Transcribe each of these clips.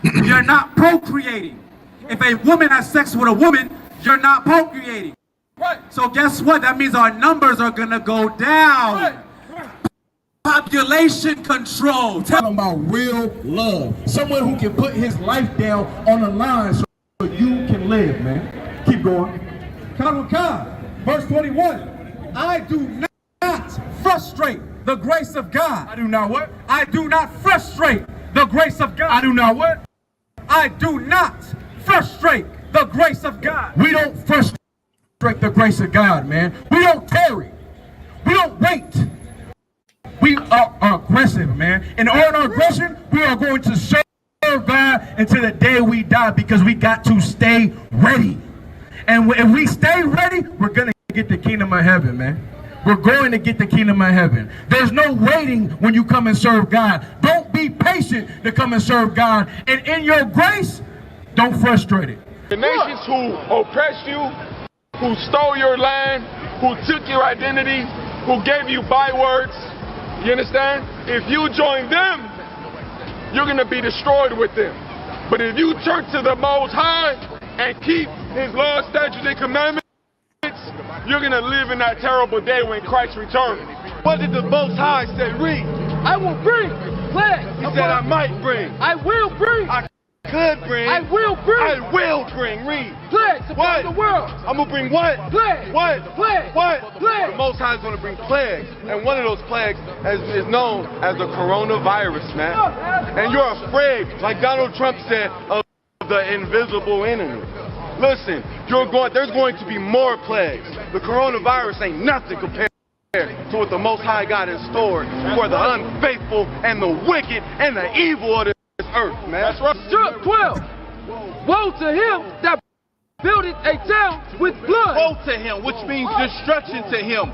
you're not procreating. If a woman has sex with a woman, you're not procreating. Right. So guess what? That means our numbers are gonna go down. Right. Population control. Tell them about real love. Someone who can put his life down on the line so you can live, man. Keep going. Verse 21. I do not frustrate the grace of God. I do not what? I do not frustrate the grace of God. I do not what? I do not frustrate the grace of God. We don't frustrate the grace of God, man. We don't tarry. We don't wait. We are aggressive, man. And on our aggression, we are going to serve God until the day we die because we got to stay ready. And if we stay ready, we're going to get the kingdom of heaven, man. We're going to get the kingdom of heaven. There's no waiting when you come and serve God. Don't be patient to come and serve God. And in your grace, don't frustrate it. The nations who oppressed you, who stole your land, who took your identity, who gave you bywords, you understand? If you join them, you're going to be destroyed with them. But if you turn to the Most High and keep His laws, statutes, and commandments, you're going to live in that terrible day when Christ returns. What did the Most High say? Read. I will bring plagues. He said I might bring. I will bring. I could bring. I will bring. I will bring. Read. Plagues upon the world. I'm going to bring what? Plagues. What? Plagues. What? Plagues. The Most High is going to bring plagues. And one of those plagues is known as the coronavirus, man. And you're afraid, like Donald Trump said, of the invisible enemy. Listen, there's going to be more plagues. The coronavirus ain't nothing compared to what the Most High got in store for the unfaithful and the wicked and the evil of this earth, man. That's right. 12. Woe to him that buildeth a town with blood. Woe to him, which means destruction to him,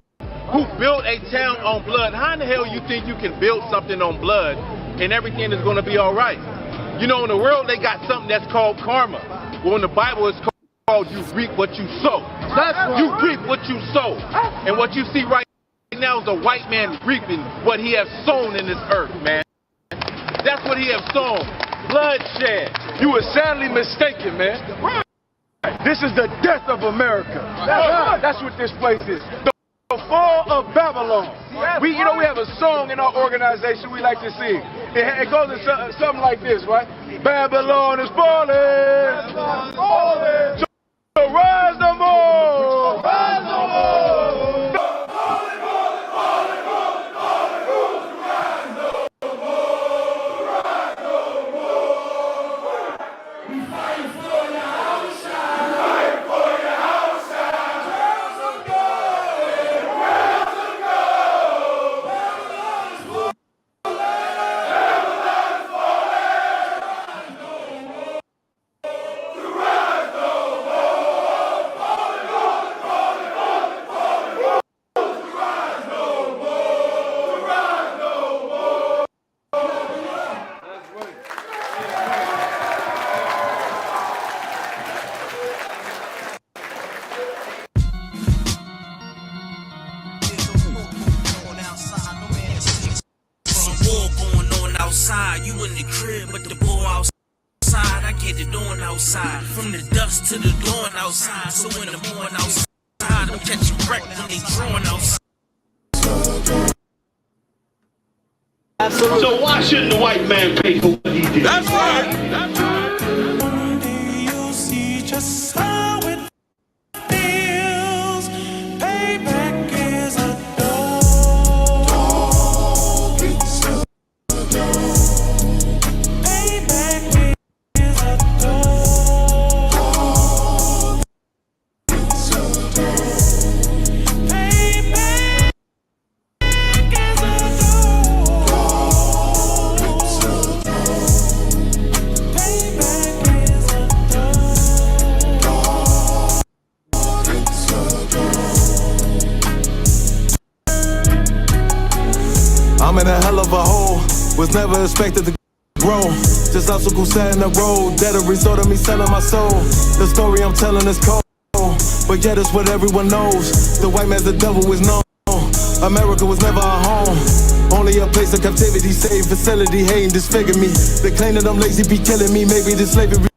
who built a town on blood. How in the hell you think you can build something on blood and everything is going to be all right? You know, in the world, they got something that's called karma. Well, in the Bible, it's called you reap what you sow. That's right. You reap what you sow. And what you see right now is a white man reaping what he has sown in this earth, man. That's what he has sown. Bloodshed. You were sadly mistaken, man. This is the death of America. That's what this place is. The fall of Babylon. We have a song in our organization we like to sing. It goes something like this, right? Babylon is falling. So rise no more. Rise no more. You in the crib, but the ball outside. I get it on outside. From the dust to the dawn outside. So in the morning outside, I'm catching wreck when they drawing outside. So why shouldn't the white man pay for what he did? That's right. That's right. You'll see just how it feels. Payback is a dog. Payback is a dog. Payback is a I'm in a hell of a hole, was never expected to grow. Just obstacle set in the road, that a result of me selling my soul. The story I'm telling is cold, but yet it's what everyone knows. The white man's the devil is known. America was never a home, only a place of captivity, save facility, hating, disfigure me. They claim that I'm lazy, be killing me. Maybe this slavery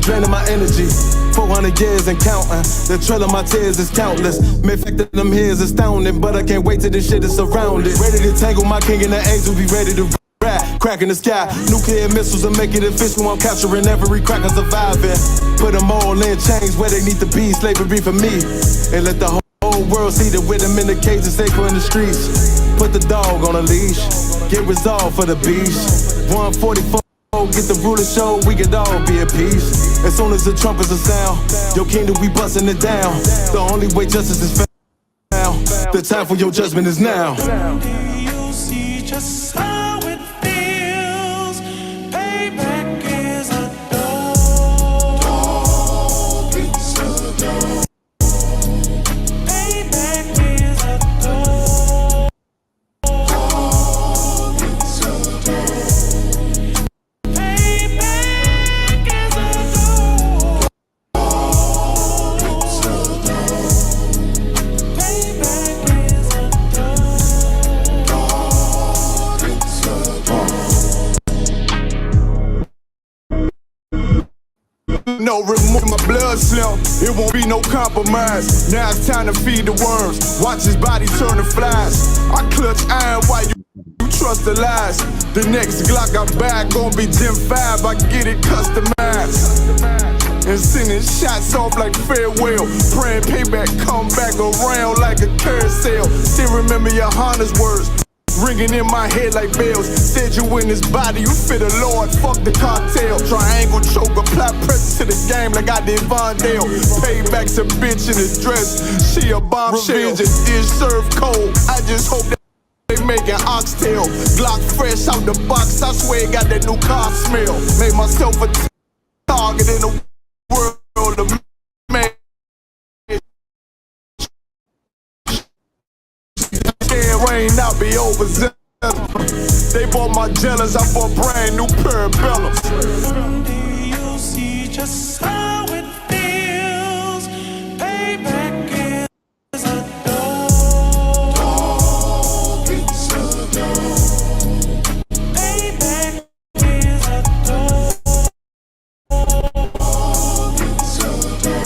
draining my energy. 400 years and counting. The trail of my tears is countless. Main fact that I'm here is astounding, but I can't wait till this shit is surrounded. Ready to tangle my king and the angel, be ready to rap. Crack in the sky, nuclear missiles will make it official. I'm capturing every crack I'm surviving. Put them all in chains where they need to be. Slavery for me, and let the whole world see that with them in the cage and safer in the streets. Put the dog on a leash, get resolved for the beast. 144. Get the ruler show, we could all be at peace. As soon as the trumpets are sound, your kingdom we busting it down. The only way justice is found, the time for your judgment is now. Do you see just how it feels? Payback is a dog. It's a dog. Payback is a dog. It's a dog. No, remove my blood slim, it won't be no compromise. Now it's time to feed the worms, watch his body turn to flies. I clutch iron while you trust the lies. The next Glock I buy gon' be Gen 5, I get it customized. And sending shots off like farewell, praying payback come back around like a carousel. Still remember your Honda's words, ringing in my head like bells. Said you in this body, you fit a Lord, fuck the cocktail. Triangle choke, apply pressure to the game like I did Vondale. Payback's a bitch in a dress, she a bombshell. Revenge is served cold, I just hope that they making oxtail. Glock fresh out the box, I swear it got that new car smell. Made myself a target in the world of man. Rain out be overzealous. They bought my jealous, I bought brand new parabellums. Do you see just how it feels? Payback is a dog. It's a dog. Payback is a dog. It's a dog.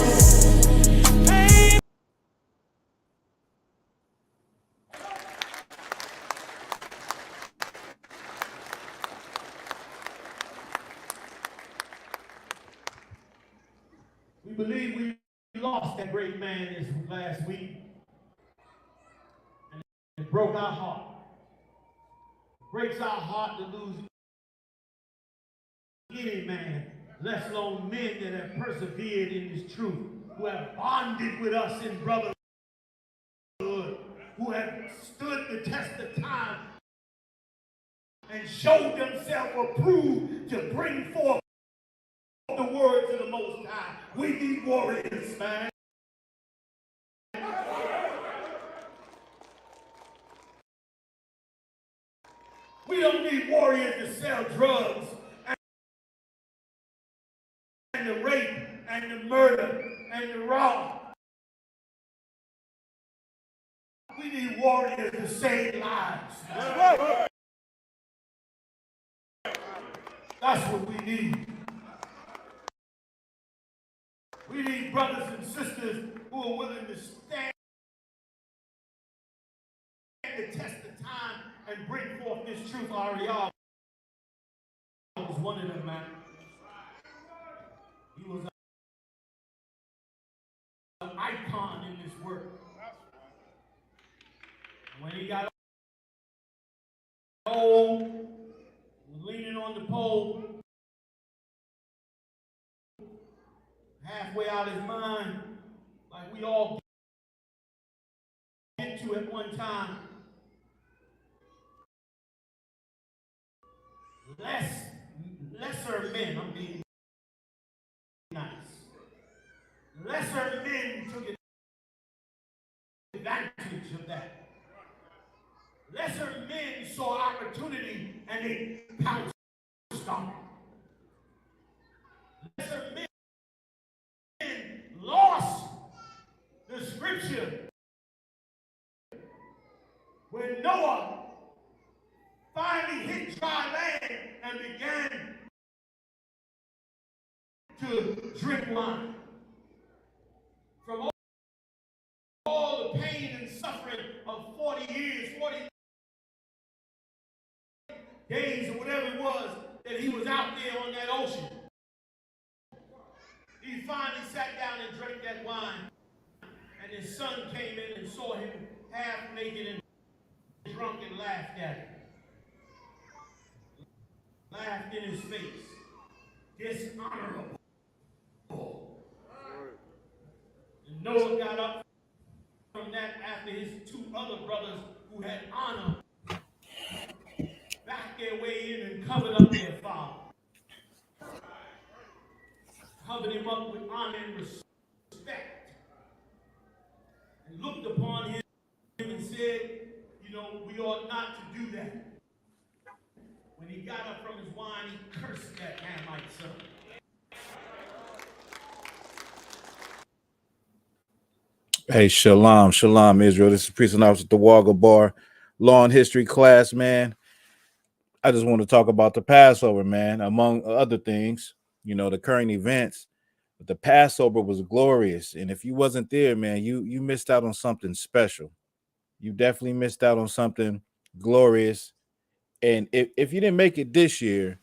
We believe we lost that great man this last week. And it broke our heart. It breaks our heart to lose any man, let alone men that have persevered in this truth, who have bonded with us in brotherhood, who have stood the test of time and showed themselves approved to bring forth the words of the Most High. We need warriors, man. We don't need warriors to sell drugs and the rape and the murder and the rob. We need warriors to save lives. That's what we need. We need brothers and sisters who are willing to stand the test of time and bring forth this truth. Ariel was one of them, man. He was an icon in this work. When he got old, was leaning on the pole, halfway out his mind, like we all get to at one time. Lesser men, I'm being nice. Lesser men took advantage of that. Lesser men saw opportunity and they pounced on it. Lesser men lost the scripture to drink wine. From all the pain and suffering of 40 years, 40 days, or whatever it was that he was out there on that ocean. He finally sat down and drank that wine. And his son came in and saw him half naked and drunk and laughed at him. Laughed in his face. Dishonorable. And Noah got up from that after his two other brothers who had honor backed their way in and covered up their father. Covered him up with honor and respect. And looked upon him and said, you know, we ought not to do that. When he got up from his wine, he cursed that Hamite son. Hey, shalom, shalom, Israel. This is Priest and Officer at the Wagga Bar, Law and History class, man. I just want to talk about the Passover, man, among other things, you know, the current events. But the Passover was glorious. And if you wasn't there, man, you missed out on something special. You definitely missed out on something glorious. And if you didn't make it this year,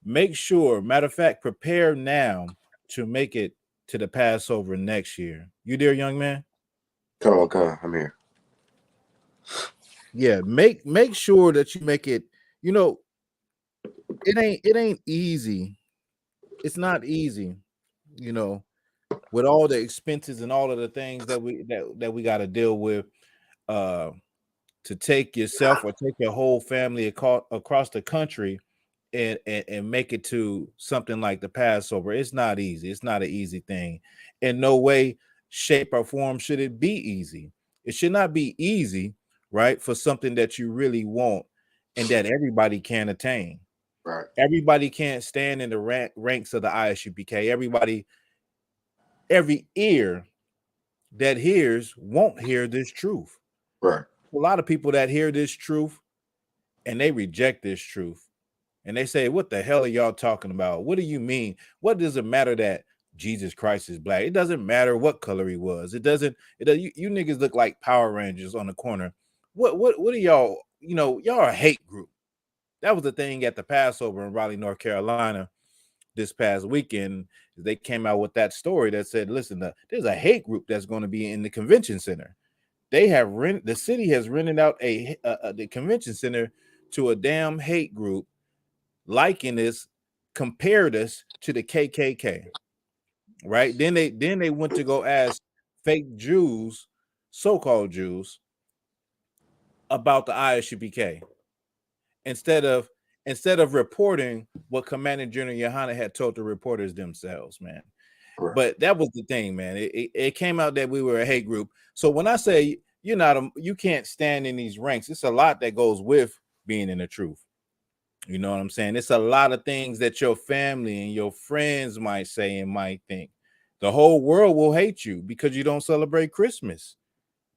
make sure, matter of fact, prepare now to make it to the Passover next year. You there, young man? Come on, I'm here. Yeah, make sure that you make it. You know, it ain't easy. It's not easy, you know, with all the expenses and all of the things that we got to deal with, to take yourself or take your whole family across the country and make it to something like the Passover. It's not easy. It's not an easy thing. In no way, shape, or form should it be easy. It should not be easy, right, for something that you really want and that everybody can attain. Right. Everybody can't stand in the ranks of the ISUPK. Every ear that hears won't hear this truth. Right. A lot of people that hear this truth and they reject this truth. And they say, what the hell are y'all talking about? What do you mean? What does it matter that Jesus Christ is black? It doesn't matter what color he was. You niggas look like Power Rangers on the corner. What are y'all, you know, y'all are a hate group. That was the thing at the Passover in Raleigh, North Carolina this past weekend. They came out with that story that said, listen, there's a hate group that's going to be in the convention center. The city has rented out the convention center to a damn hate group, liking this, compared us to the KKK, right? Then they went to go ask fake Jews, so-called Jews, about the ISUPK instead of reporting what Commander General Yohana had told the reporters themselves, man. Right. But that was the thing, man. It came out that we were a hate group. So when I say you can't stand in these ranks, it's a lot that goes with being in the truth. You know what I'm saying? It's a lot of things that your family and your friends might say and might think. The whole world will hate you because you don't celebrate Christmas.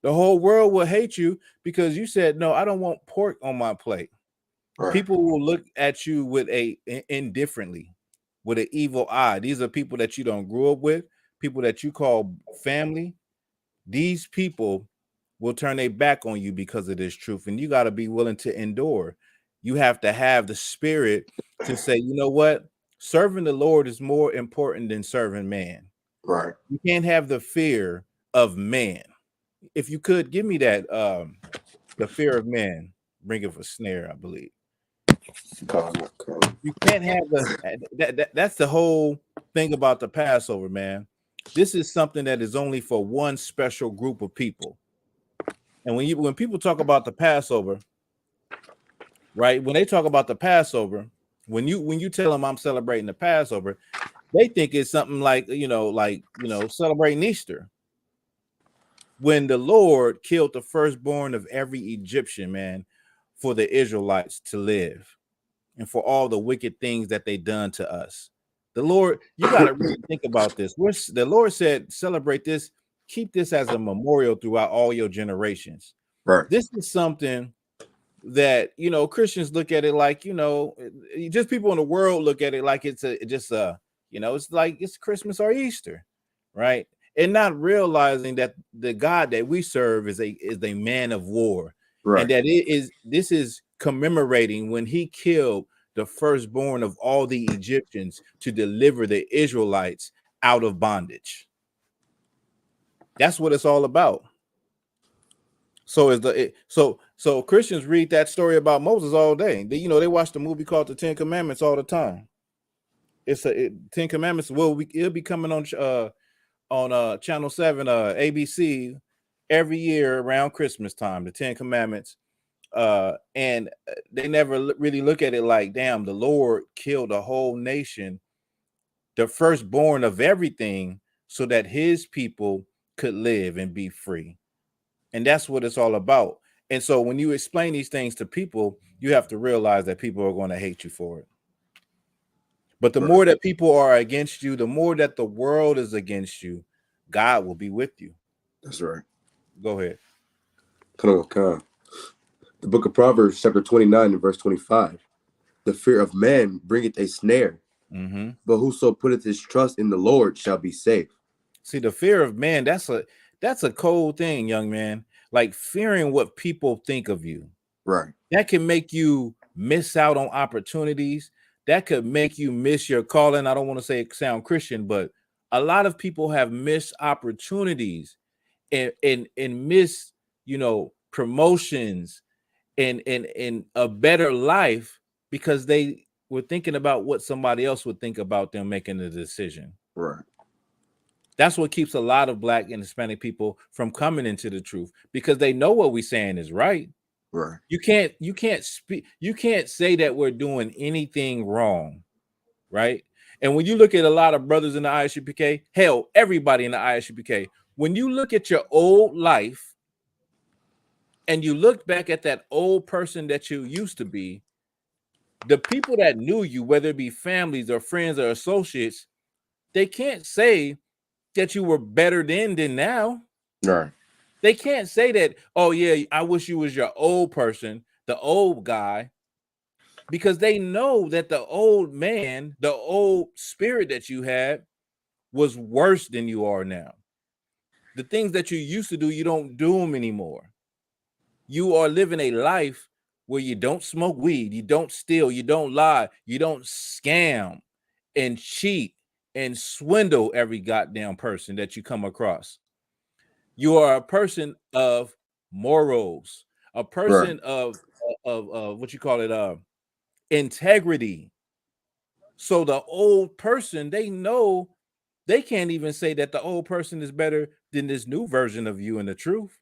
The whole world will hate you because you said, no, I don't want pork on my plate. Right. People will look at you with indifferently, with an evil eye. These are people that you don't grow up with, people that you call family. These people will turn their back on you because of this truth. And you got to be willing to endure. You have to have the spirit to say, you know what? Serving the Lord is more important than serving man. Right. You can't have the fear of man. If you could give me that, the fear of man, bring it for snare, I believe. You can't have that's the whole thing about the Passover, man. This is something that is only for one special group of people. And when people talk about the Passover, right? When they talk about the Passover, when you tell them I'm celebrating the Passover, they think it's something like celebrating Easter. When the Lord killed the firstborn of every Egyptian, man, for the Israelites to live and for all the wicked things that they done to us. The Lord, you got to really think about this. The Lord said, celebrate this, keep this as a memorial throughout all your generations. Right. This is something that, Christians look at it like, just people in the world look at it like it's just a You know, it's like it's Christmas or Easter, right? And not realizing that the God that we serve is a man of war, and Right. that this is commemorating when he killed the firstborn of all the Egyptians to deliver the Israelites out of bondage. That's what it's all about. So so Christians read that story about Moses all day. They watch the movie called The Ten Commandments all the time. Ten Commandments. Well, it'll be coming on Channel 7, ABC, every year around Christmas time. The Ten Commandments, and they never really look at it like, damn, the Lord killed a whole nation, the firstborn of everything, so that His people could live and be free. And that's what it's all about. And so when you explain these things to people, you have to realize that people are going to hate you for it. But the more that people are against you, the more that the world is against you, God will be with you. That's right. Go ahead. Come on. The book of Proverbs, chapter 29 and verse 25. The fear of man bringeth a snare, but whoso putteth his trust in the Lord shall be safe. See, the fear of man, that's a cold thing, young man. Like fearing what people think of you. Right. That can make you miss out on opportunities. That could make you miss your calling. I don't want to say it sound Christian, but a lot of people have missed opportunities and miss, promotions and a better life because they were thinking about what somebody else would think about them making the decision. Right. That's what keeps a lot of Black and Hispanic people from coming into the truth, because they know what we're saying is right. Right. You can't say that we're doing anything wrong, right? And when you look at a lot of brothers in the ISUPK, hell, everybody in the ISUPK, when you look at your old life and you look back at that old person that you used to be, the people that knew you, whether it be families or friends or associates, they can't say that you were better then than now. Right. They can't say that, oh yeah, I wish you was your old person, the old guy, because they know that the old man, the old spirit that you had was worse than you are now. The things that you used to do, you don't do them anymore. You are living a life where you don't smoke weed, you don't steal, you don't lie, you don't scam and cheat and swindle every goddamn person that you come across. You are a person of morals, a person of what you call it, integrity. So the old person, they know they can't even say that the old person is better than this new version of you in the truth.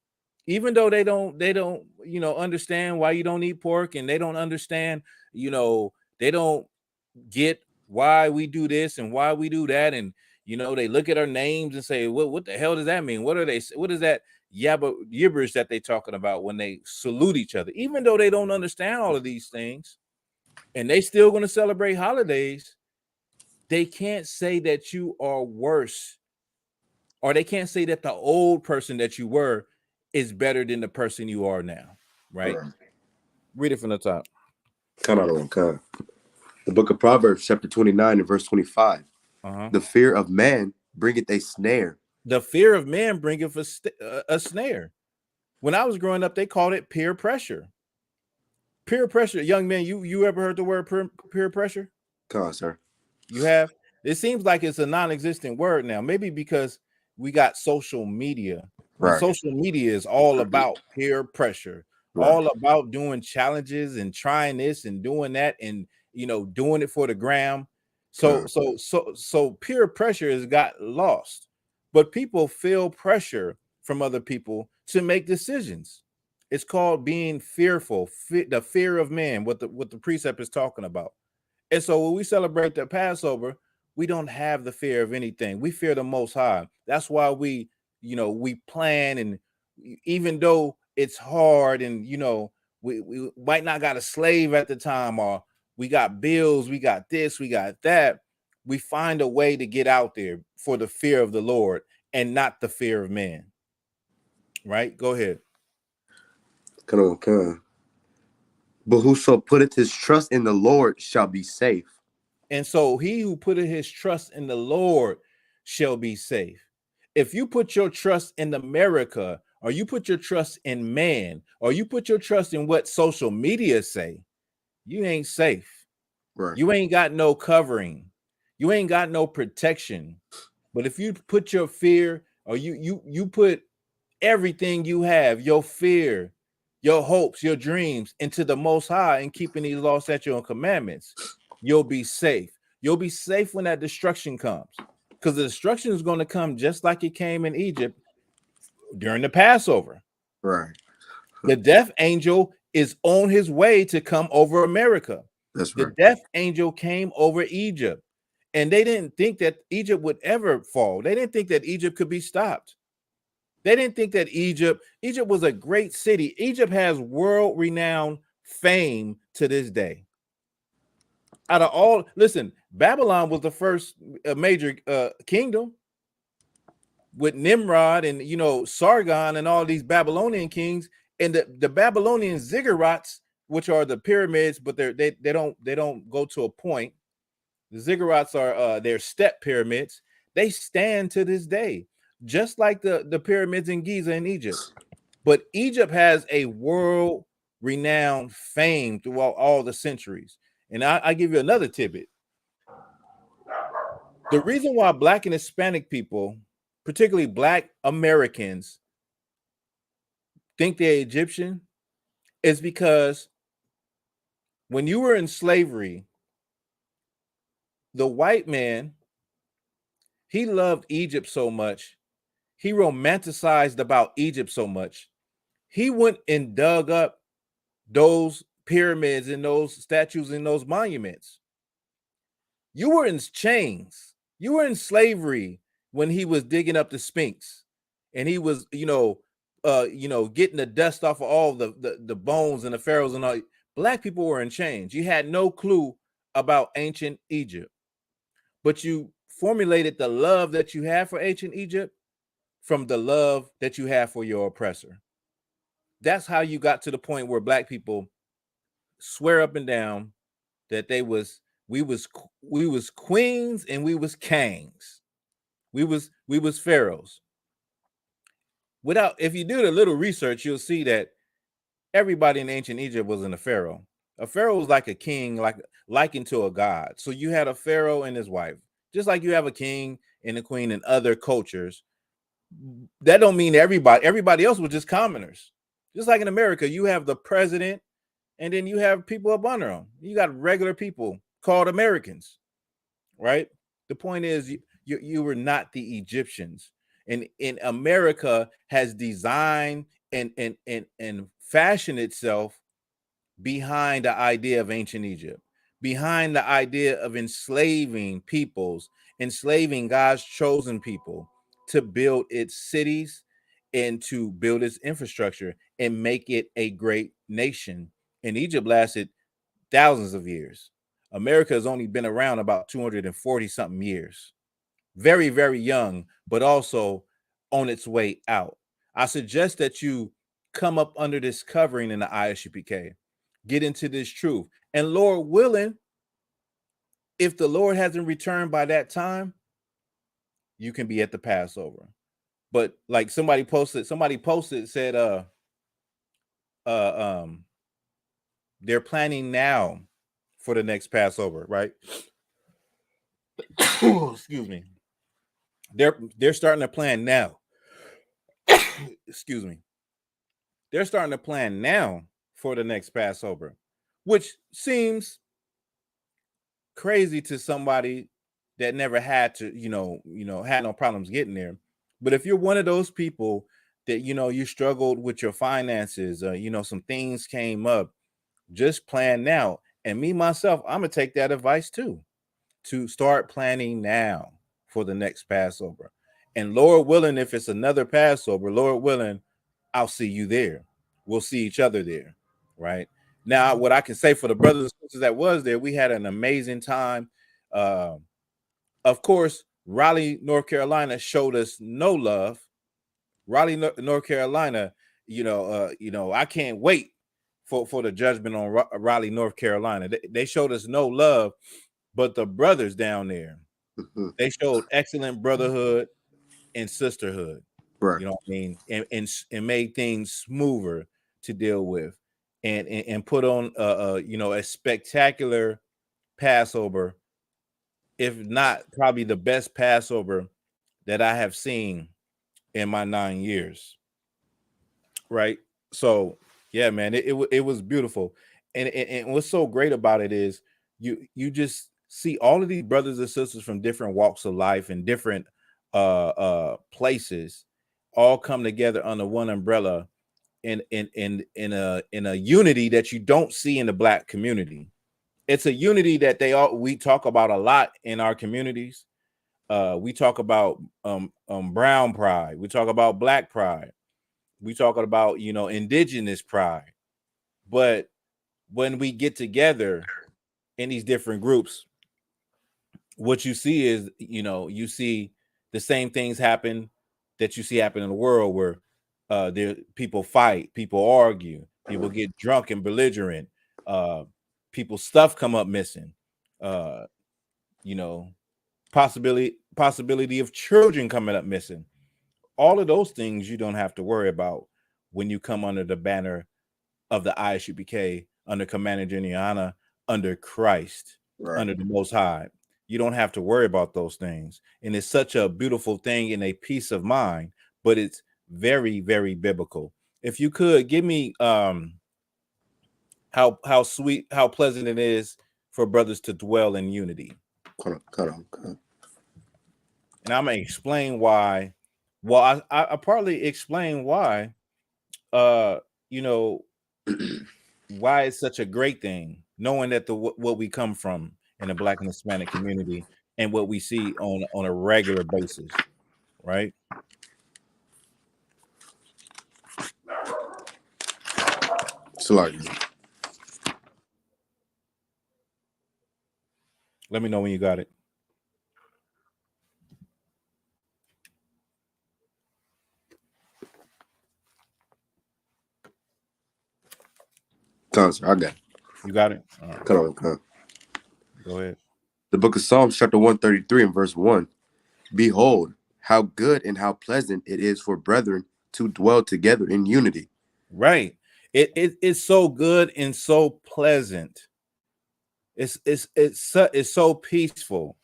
Even though they don't, understand why you don't eat pork, and they don't understand, they don't get why we do this and why we do that. And, they look at our names and say, what the hell does that mean? What is that gibberish that they talking about when they salute each other? Even though they don't understand all of these things, and they still going to celebrate holidays, they can't say that you are worse, or they can't say that the old person that you were is better than the person you are now, right? Read it from the top. The book of Proverbs, chapter 29 and verse 25. The fear of man bringeth a snare. The fear of man bringeth a snare. When I was growing up, they called it peer pressure. Peer pressure, young man, you ever heard the word peer pressure? Come on, sir. You have? It seems like it's a non-existent word now. Maybe because we got social media. And social media is all about peer pressure, all about doing challenges and trying this and doing that, and doing it for the gram. So peer pressure has got lost, but people feel pressure from other people to make decisions. It's called being fearful, the fear of man, what the precept is talking about. And so when we celebrate the Passover, we don't have the fear of anything. We fear the Most High. That's why we plan, and even though it's hard, and we might not got a slave at the time, or we got bills, we got this, we got that, we find a way to get out there for the fear of the Lord and not the fear of man. Right? Go ahead. Come on. But whoso putteth his trust in the Lord shall be safe. And so he who putteth his trust in the Lord shall be safe. If you put your trust in America, or you put your trust in man, or you put your trust in what social media say, you ain't safe. Right. You ain't got no covering. You ain't got no protection. But if you put your fear, or you put everything you have, your fear, your hopes, your dreams, into the Most High and keeping these laws, statutes, and commandments, you'll be safe. You'll be safe when that destruction comes, because the destruction is going to come just like it came in Egypt during the Passover. Right. The death angel is on his way to come over America. That's The right. death angel came over Egypt, and they didn't think that Egypt would ever fall. They didn't think that Egypt could be stopped. They didn't think that Egypt was a great city. Egypt has world-renowned fame to this day. Out of all, listen, Babylon was the first major kingdom, with Nimrod and Sargon and all these Babylonian kings, and the Babylonian ziggurats, which are the pyramids, but they don't go to a point. The ziggurats are they're step pyramids. They stand to this day, just like the pyramids in Giza in Egypt. But Egypt has a world renowned fame throughout all the centuries. And I give you another tidbit. The reason why Black and Hispanic people, particularly Black Americans, think they're Egyptian is because when you were in slavery, the white man, he loved Egypt so much, he romanticized about Egypt so much, he went and dug up those pyramids and those statues and those monuments. You were in chains, you were in slavery when he was digging up the Sphinx, and he was getting the dust off of all the bones and the pharaohs and all. Black people were in chains. You had no clue about ancient Egypt, but you formulated the love that you have for ancient Egypt from the love that you have for your oppressor. That's how you got to the point where Black people swear up and down that we was queens and we was kings. We was pharaohs. If you do the little research, you'll see that everybody in ancient Egypt wasn't a pharaoh. A pharaoh was like a king, likened to a god. So you had a pharaoh and his wife, just like you have a king and a queen in other cultures. That don't mean everybody else was just commoners. Just like in America, you have the president, and then you have people up under them. You got regular people called Americans, right? The point is, you were not the Egyptians. And in America has designed and fashioned itself behind the idea of ancient Egypt, behind the idea of enslaving peoples, enslaving God's chosen people to build its cities and to build its infrastructure and make it a great nation. And Egypt lasted thousands of years. America has only been around about 240 something years. Very, very young, but also on its way out. I suggest that you come up under this covering in the ISUPK, get into this truth, and Lord willing, if the Lord hasn't returned by that time, you can be at the Passover. But like somebody posted said they're planning now for the next Passover, right? Excuse me. They're starting to plan now. Excuse me. They're starting to plan now for the next Passover, which seems crazy to somebody that never had to, had no problems getting there. But if you're one of those people that, you struggled with your finances, some things came up, just plan now. And me, myself, I'm going to take that advice too, to start planning now for the next Passover. And Lord willing, if it's another Passover, Lord willing, I'll see you there. We'll see each other there, right? Now, what I can say for the brothers and sisters that was there, we had an amazing time. Of course, Raleigh, North Carolina showed us no love. Raleigh, North Carolina, I can't wait for the judgment on Raleigh, North Carolina. They showed us no love. But the brothers down there, Mm-hmm. they showed excellent brotherhood and sisterhood. Right. You know what I mean? And made things smoother to deal with, and put on a spectacular Passover, if not probably the best Passover that I have seen in my 9 years. Right. So yeah, man, it was beautiful. And what's so great about it is you just see all of these brothers and sisters from different walks of life and different places all come together under one umbrella in a unity that you don't see in the Black community. It's a unity that we talk about a lot in our communities. We talk about brown pride, we talk about Black pride, we talking about indigenous pride. But when we get together in these different groups, what you see is you see the same things happen that you see happen in the world, where there people fight, people argue, people get drunk and belligerent, people's stuff come up missing, uh you know possibility of children coming up missing. All of those things you don't have to worry about when you come under the banner of the ISUPK, under Commander Geniana, under Christ, Right. under the Most High. You don't have to worry about those things. And it's such a beautiful thing and a peace of mind, but it's very, very biblical. If you could give me how sweet, how pleasant it is for brothers to dwell in unity. Cut on. And I'm gonna explain why. Well, I partly explain why you know why it's such a great thing, knowing that what we come from in the Black and Hispanic community and what we see on a regular basis, right? So like, Let me know when you got it. sir, I got it. You got it? All right. Cut on. Go ahead. The book of Psalms, chapter 133 and verse 1. Behold, how good and how pleasant it is for brethren to dwell together in unity. Right. It's so good and so pleasant. It's so peaceful.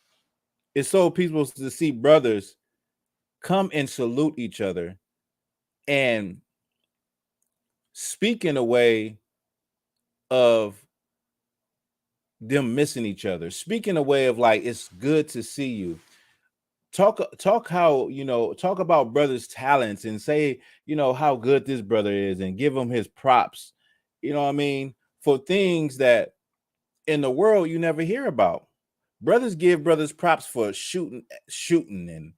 It's so peaceful to see brothers come and salute each other and speak in a way of them missing each other. Speak in a way of like, it's good to see you. Talk how, talk about brothers' talents and say, how good this brother is and give him his props. You know what I mean? For things that in the world you never hear about. Brothers give brothers props for shooting and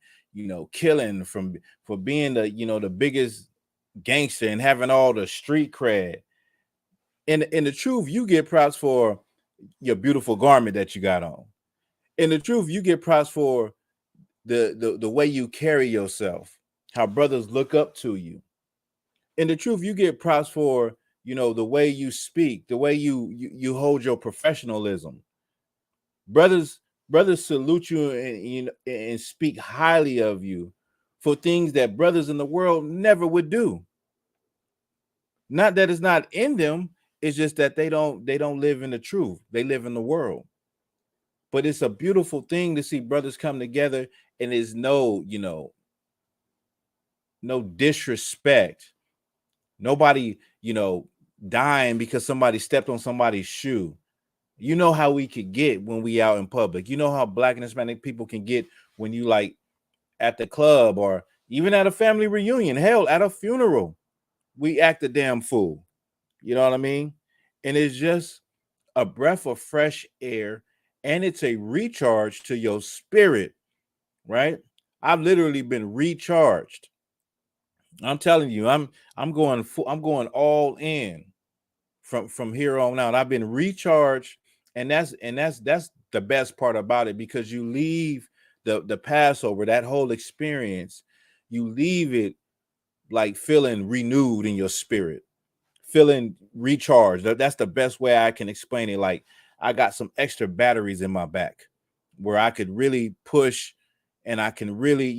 killing, for being the biggest gangster and having all the street cred. And in the truth, you get props for your beautiful garment that you got on. In the truth, you get props for the way you carry yourself, how brothers look up to you. In the truth, you get props for the way you speak, the way you hold your professionalism. Brothers salute you and speak highly of you for things that brothers in the world never would do. Not that it's not in them, it's just that they don't live in the truth. They live in the world. But it's a beautiful thing to see brothers come together, and there's no disrespect. Nobody, dying because somebody stepped on somebody's shoe. You know how we could get when we out in public. You know how Black and Hispanic people can get when you like at the club or even at a family reunion, hell, at a funeral. We act a damn fool. You know what I mean? And it's just a breath of fresh air, and it's a recharge to your spirit, right? I've literally been recharged. I'm telling you, I'm going all in from here on out. I've been recharged, and that's the best part about it, because you leave the Passover, that whole experience, you leave it like feeling renewed in your spirit, feeling recharged. That's the best way I can explain it. Like I got some extra batteries in my back where I could really push and I can really,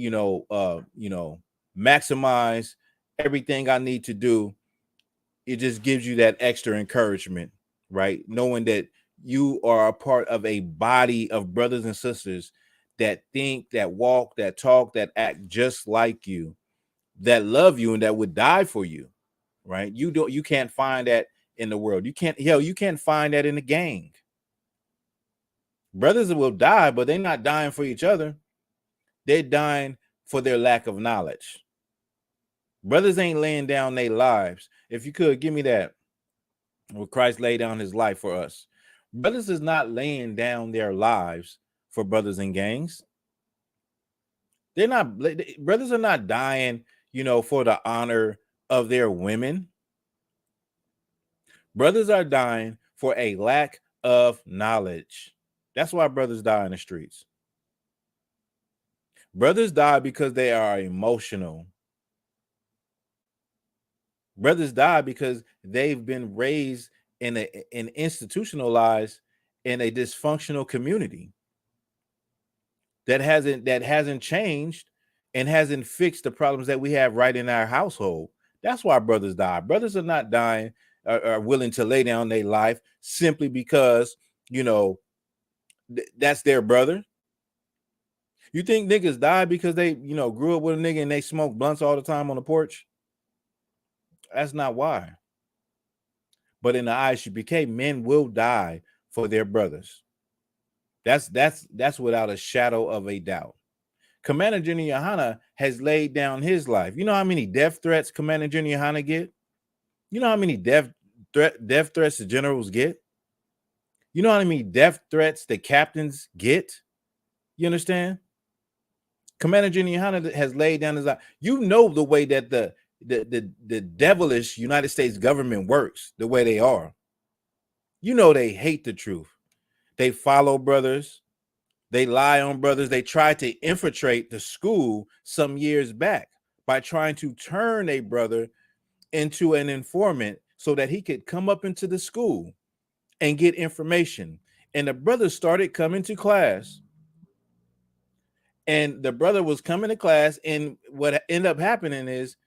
maximize everything I need to do. It just gives you that extra encouragement, right? Knowing that you are a part of a body of brothers and sisters that think, that walk, that talk, that act just like you, that love you and that would die for you, right? You can't find that in the world. You can't find that in the gang. Brothers will die, but they're not dying for each other. They're dying for their lack of knowledge. Brothers ain't laying down their lives. If you could give me that, where Christ laid down his life for us. Brothers is not laying down their lives for brothers in gangs. Brothers are not dying, for the honor of their women. Brothers are dying for a lack of knowledge. That's why brothers die in the streets. Brothers die because they are emotional. Brothers die because they've been raised and institutionalized in a dysfunctional community that hasn't changed and hasn't fixed the problems that we have right in our household. That's why brothers die. Brothers are not dying, are willing to lay down their life simply because, that's their brother. You think niggas die because they, grew up with a nigga and they smoke blunts all the time on the porch? That's not why. But in the ISUPK, men will die for their brothers. That's without a shadow of a doubt. Commander General Yohana has laid down his life. You know how many death threats Commander General Yohana get? You know how many death threats the generals get? You know how many death threats the captains get? You understand? Commander General Yohana has laid down his life. You know the way that the devilish United States government works, the way they are. You know they hate the truth. They follow brothers. They lie on brothers. They tried to infiltrate the school some years back by trying to turn a brother into an informant so that he could come up into the school and get information. And the brother started coming to class. And the brother was coming to class, and what ended up happening is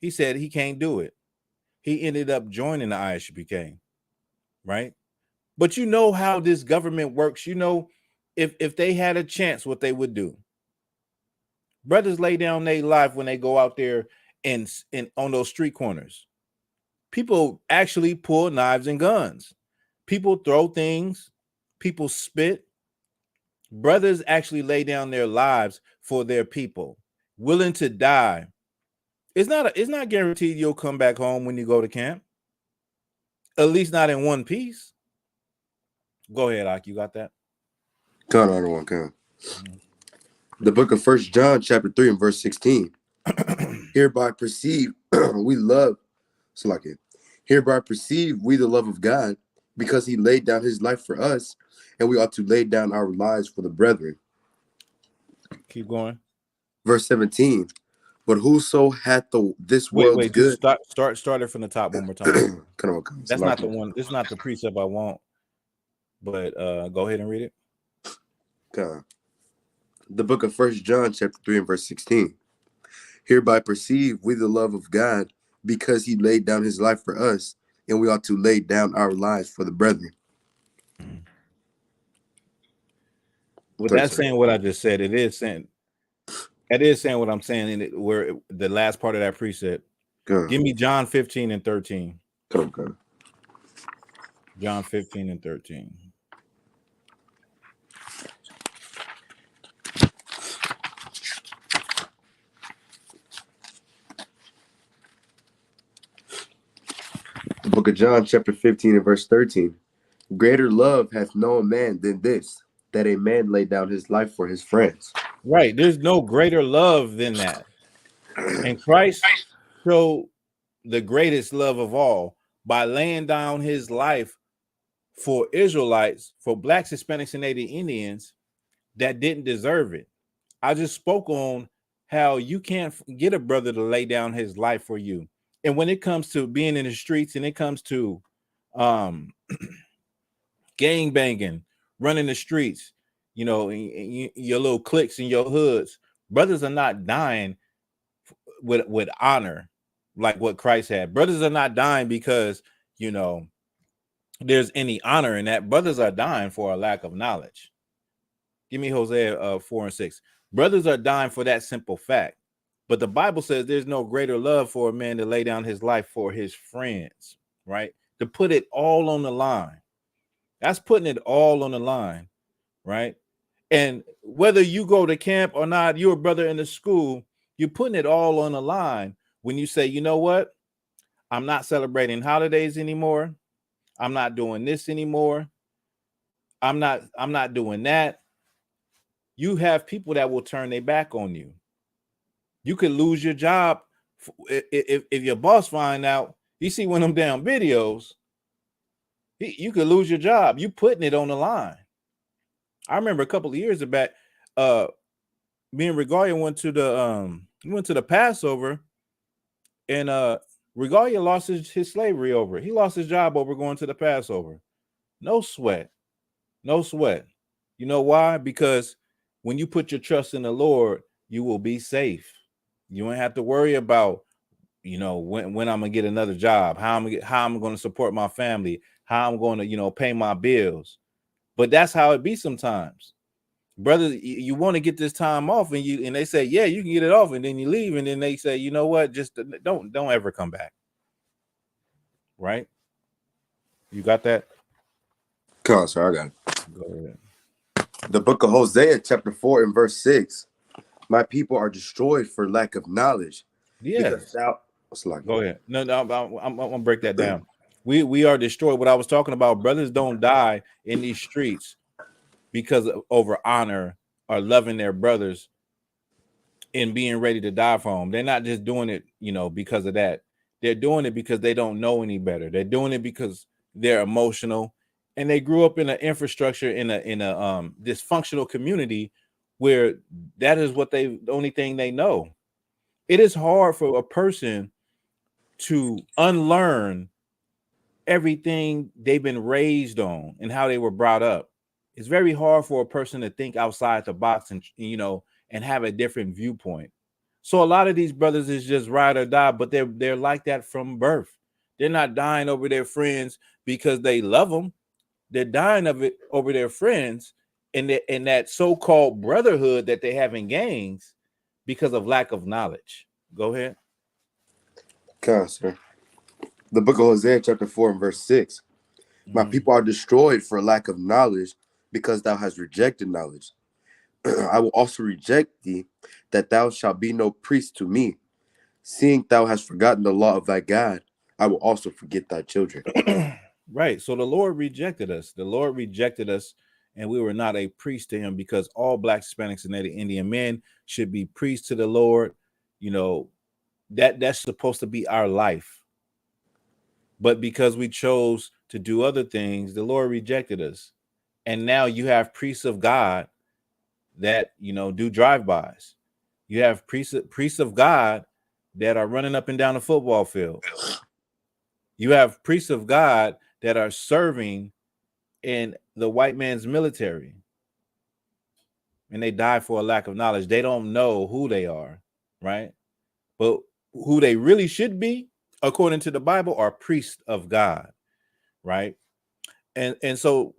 he said he can't do it. He ended up joining the ISUPK, right? But you know how this government works. You know, if they had a chance, what they would do. Brothers lay down their life when they go out there and on those street corners. People actually pull knives and guns. People throw things. People spit. Brothers actually lay down their lives for their people, willing to die. It's not guaranteed you'll come back home when you go to camp. At least not in one piece. Go ahead, Ak. You got that? Con, I don't want con. The book of 1 John chapter 3 and verse 16. Hereby perceive we love, hereby perceive we the love of God, because he laid down his life for us, and we ought to lay down our lives for the brethren. Keep going. Verse 17. But whoso hath this world's good. Start it from the top one more time. That's not the one. It's not the precept I want. But go ahead and read it. Okay. The book of 1 John chapter 3 and verse 16. Hereby perceive we the love of God, because he laid down his life for us, and we ought to lay down our lives for the brethren. Well, that's saying what I just said. It is saying what I'm saying in it, where the last part of that precept. Give me John 15 and 13. Okay. John 15 and 13. The book of John chapter 15 and verse 13. Greater love hath no man than this, that a man lay down his life for his friends. Right. There's no greater love than that. And Christ showed the greatest love of all by laying down his life for Israelites, for Blacks, Hispanics, and Native Indians that didn't deserve it. I just spoke on how you can't get a brother to lay down his life for you. And when it comes to being in the streets and it comes to gang banging, running the streets, you know, your little cliques in your hoods. Brothers are not dying with honor like what Christ had. Brothers are not dying because, you know, there's any honor in that. Brothers are dying for a lack of knowledge. Give me Hosea 4:6. Brothers are dying for that simple fact. But the Bible says there's no greater love for a man to lay down his life for his friends, right? To put it all on the line. That's putting it all on the line, right? And whether you go to camp or not, you're a brother in the school, you're putting it all on the line when you say, you know what? I'm not celebrating holidays anymore. I'm not doing this anymore. I'm not doing that. You have people that will turn their back on you. You could lose your job if your boss find out. You see one of them damn videos, you could lose your job. You putting it on the line. I remember a couple of years back, me and Regalia went to the Passover, and Regalia lost his slavery over it. He lost his job over going to the Passover. No sweat. No sweat. You know why? Because when you put your trust in the Lord, you will be safe. You don't have to worry about, you know, when I'm gonna get another job, how I'm gonna support my family, how I'm gonna, you know, pay my bills. But that's how it be sometimes. Brother, you want to get this time off, and they say, yeah, you can get it off, and then you leave, and then they say, you know what, just don't ever come back. Right? You got that? Come on, sir, I got it. Go ahead. The book of Hosea, chapter 4 and verse 6. My people are destroyed for lack of knowledge. Yes. Like, go ahead. No, I'm gonna break that down. We are destroyed. What I was talking about, brothers don't die in these streets because of over honor or loving their brothers and being ready to die for them. They're not just doing it, you know, because of that. They're doing it because they don't know any better. They're doing it because they're emotional, and they grew up in an infrastructure in a dysfunctional community where that is the only thing they know. It is hard for a person to unlearn everything they've been raised on and how they were brought up. It's very hard for a person to think outside the box and, you know, and have a different viewpoint. So a lot of these brothers is just ride or die, but they're like that from birth. They're not dying over their friends because they love them. They're dying of it over their friends and that so-called brotherhood that they have in gangs because of lack of knowledge. Go ahead. Come on, sir. The book of Hosea, chapter 4 and verse 6. My people are destroyed for lack of knowledge, because thou hast rejected knowledge. I will also reject thee, that thou shalt be no priest to me. Seeing thou hast forgotten the law of thy God, I will also forget thy children. Right. So the Lord rejected us. The Lord rejected us, and we were not a priest to him, because all Black, Hispanics, and Native Indian men should be priests to the Lord. You know, that's supposed to be our life. But because we chose to do other things, the Lord rejected us. And now you have priests of God that, you know, do drive-bys. You have priests of God that are running up and down the football field. You have priests of God that are serving in the white man's military. And they die for a lack of knowledge. They don't know who they are, right? But who they really should be, according to the Bible, are priests of God, right? And so,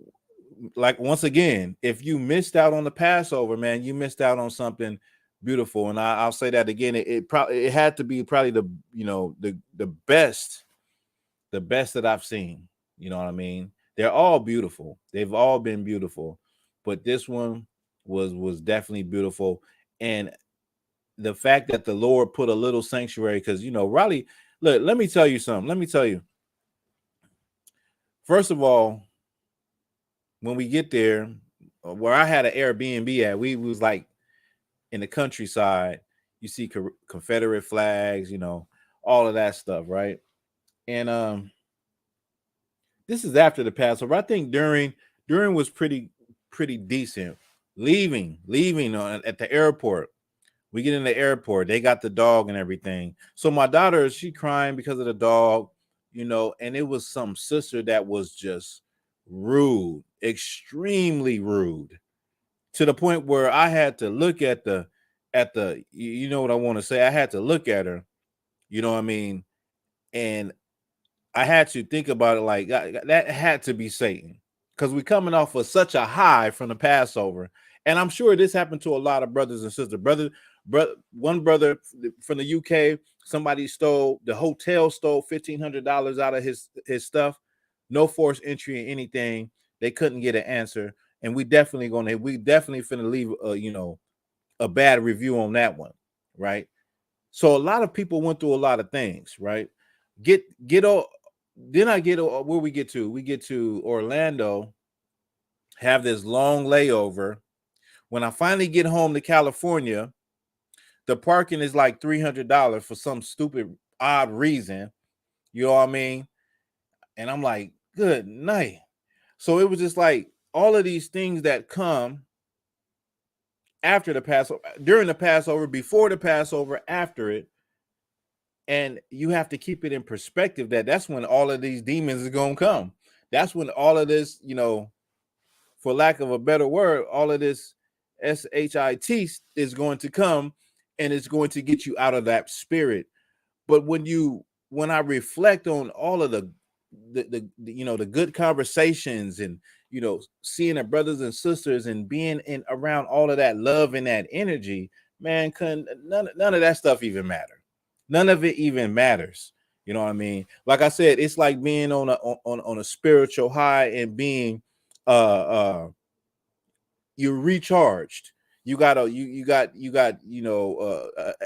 like, once again, if you missed out on the Passover, man, you missed out on something beautiful. And I'll say that again. It had to be probably the best that I've seen. You know what I mean? They're all beautiful. They've all been beautiful, but this one was definitely beautiful. And the fact that the Lord put a little sanctuary, because, you know, Raleigh, look, let me tell you something. Let me tell you. First of all, when we get there, where I had an Airbnb at, we was like in the countryside. You see Confederate flags, you know, all of that stuff, right? And this is after the Passover. I think during was pretty decent. Leaving at the airport. We get in the airport. They got the dog and everything. So my daughter, she crying because of the dog, you know, and it was some sister that was just rude, extremely rude, to the point where I had to look at the you know what I want to say, I had to look at her, you know what I mean, and I had to think about it like that had to be Satan, because we're coming off of such a high from the Passover. And I'm sure this happened to a lot of brothers and sisters. One brother from the UK, somebody stole, the hotel stole $1,500 out of his stuff. No forced entry or anything. They couldn't get an answer. And we definitely finna leave a bad review on that one, right? So a lot of people went through a lot of things, right? Then I get where we get to. We get to Orlando, have this long layover. When I finally get home to California, the parking is like $300 for some stupid, odd reason. You know what I mean? And I'm like, good night. So it was just like all of these things that come after the Passover, during the Passover, before the Passover, after it. And you have to keep it in perspective that's when all of these demons is going to come. That's when all of this, for lack of a better word, all of this SHIT is going to come, and it's going to get you out of that spirit. But when I reflect on all of the good conversations, and seeing the brothers and sisters and being in around all of that love and that energy, man, none of that stuff even matter. None of it even matters. You know what I mean? Like I said, it's like being on a spiritual high and being you're recharged. You got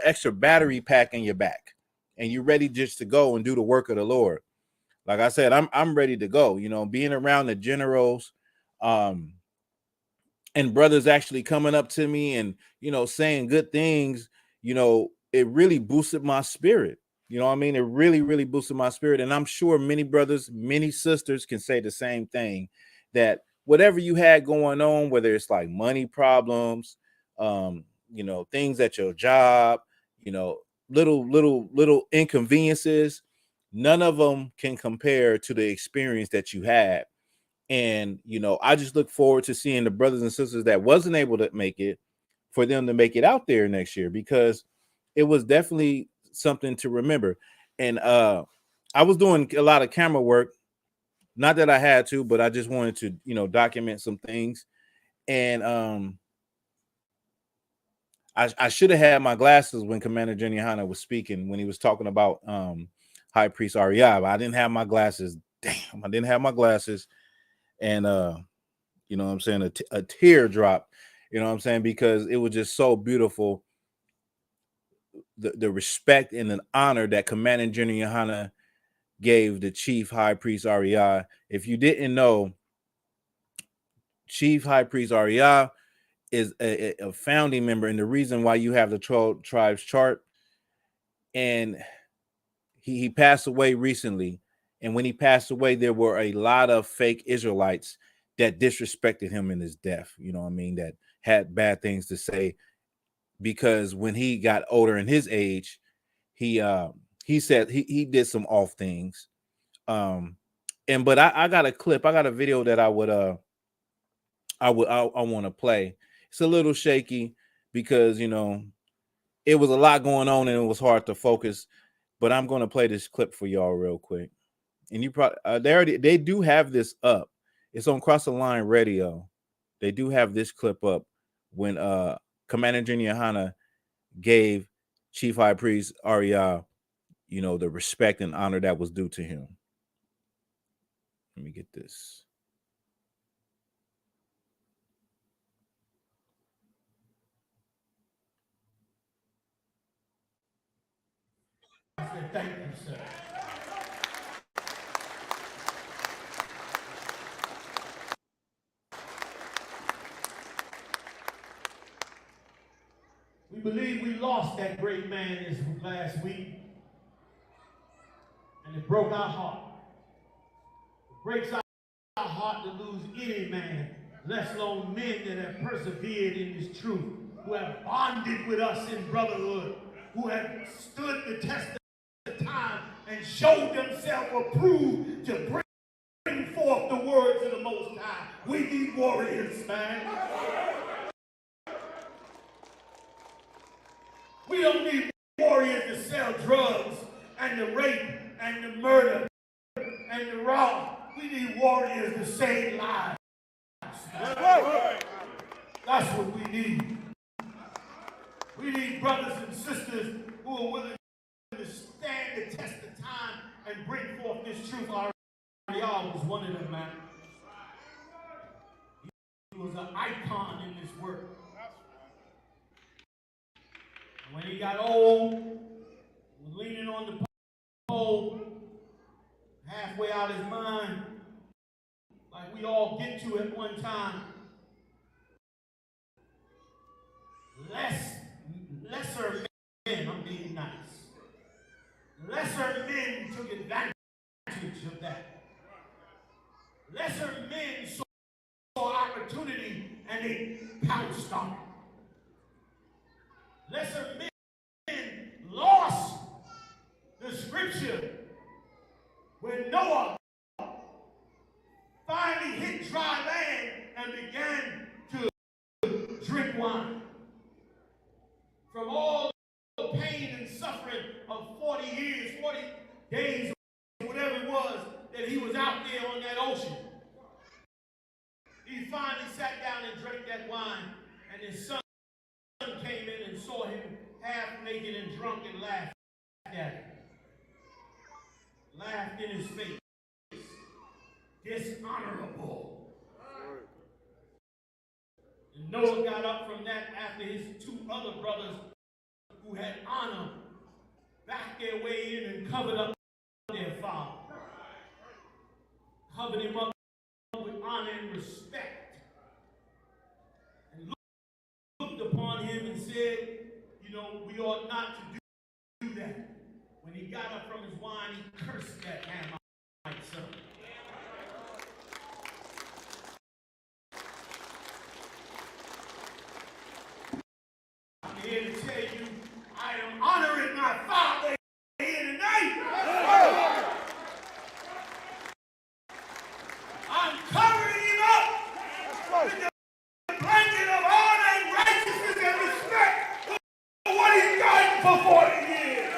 extra battery pack in your back, and you're ready just to go and do the work of the Lord. Like I said, I'm ready to go. Being around the generals, and brothers actually coming up to me and saying good things, it really boosted my spirit. You know what I mean? It really, really boosted my spirit. And I'm sure many brothers, many sisters can say the same thing, that whatever you had going on, whether it's like money problems, things at your job, little inconveniences, none of them can compare to the experience that you had. And, I just look forward to seeing the brothers and sisters that wasn't able to make it, for them to make it out there next year, because it was definitely something to remember. And I was doing a lot of camera work, not that I had to, but I just wanted to, document some things. And I should have had my glasses when Commander Jenny Hanna was speaking, when he was talking about High Priest Ariab. I didn't have my glasses. Damn, I didn't have my glasses. And you know what I'm saying, a tear drop, you know what I'm saying, because it was just so beautiful, the respect and the honor that Commander General Yohana gave the Chief High Priest Ariah. If you didn't know, Chief High Priest Ariah is a founding member, and the reason why you have the 12 tribes chart. And he passed away recently. And when he passed away, there were a lot of fake Israelites that disrespected him in his death. You know what I mean? That had bad things to say, because when he got older in his age, he said he did some off things. But I got a clip, I got a video that I want to play. It's a little shaky because it was a lot going on and it was hard to focus. But I'm going to play this clip for y'all real quick. And you probably they do have this up. It's on Cross the Line Radio. They do have this clip up when Commander General Yohana gave Chief High Priest Ariah, the respect and honor that was due to him. Let me get this. Thank you, sir. We believe we lost that great man this last week, and it broke our heart. It breaks our heart to lose any man, let alone men that have persevered in this truth, who have bonded with us in brotherhood, who have stood the test of time and showed themselves approved to bring forth forth the words of the Most High. We need warriors, man. We don't need warriors to sell drugs and to rape and to murder and to rob. We need warriors to save lives. That's what we need. We need brothers and sisters who are willing to stand the test of time and bring forth this truth. Ariel was one of them, man. He was an icon in this work. When he got old, he was leaning on the pole, halfway out of his mind, like we all get to at one time. Lesser men, I'm being nice. Lesser men took advantage of that. Lesser men saw opportunity and they pounced on it. Lesser men lost the scripture when Noah finally hit dry land and began to drink wine. From all the pain and suffering of 40 years, 40 days, or whatever it was, that he was out there on that ocean. He finally sat down and drank that wine, and his son came in and saw him half naked and drunk and laughed at him. Laughed in his face. Dishonorable. And Noah got up from that after his two other brothers who had honor backed their way in and covered up their father. Covered him up with honor and respect. And looked upon him and said, you know, we ought not to do that. When he got up from his wine, he cursed that Hamite son. I'm here to tell you, I am honoring my father here tonight. I'm covering him up with the blanket of honor and righteousness and respect for what he's done for 40 years.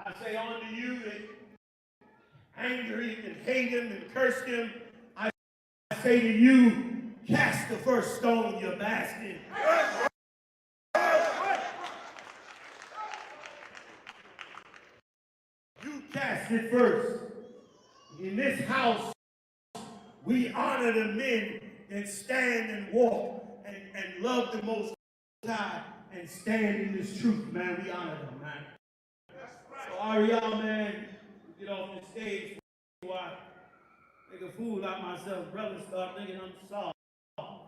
I say unto you that anger him and hate him and curse him, I say to you, cast the first stone, you bastard. You cast it first. In this house, we honor the men that stand and walk and love the Most High and stand in this truth, man. We honor them, man. So Ariel, man, get off the stage before I make a fool out of myself. Brothers start thinking I'm soft,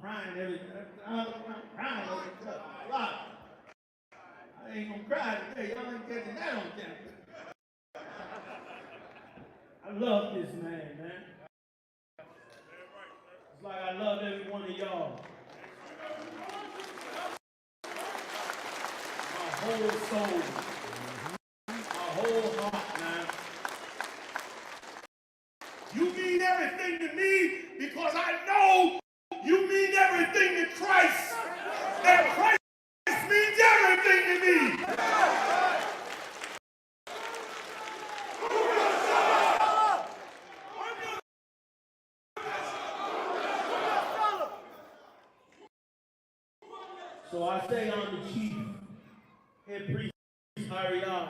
crying everything. I'm crying over stuff a lot. I ain't gonna cry today. Y'all ain't getting that on camera. I love this man. It's like I love every one of y'all. My whole soul. My whole heart, man. You mean everything to me because I know you mean everything to Christ. And Christ means everything to me. So I say I'm the chief head priest, Ariel.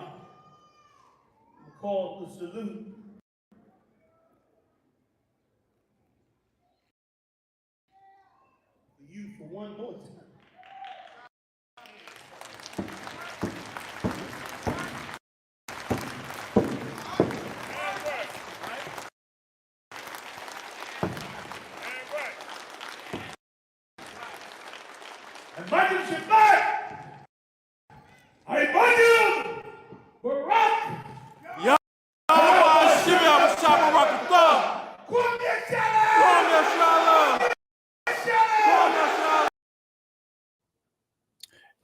I'm called to salute. You for one more time. And Michael Shabbat, I bundle Barak. Yeah, I'm chopping rock the thumb. Kwame Shala.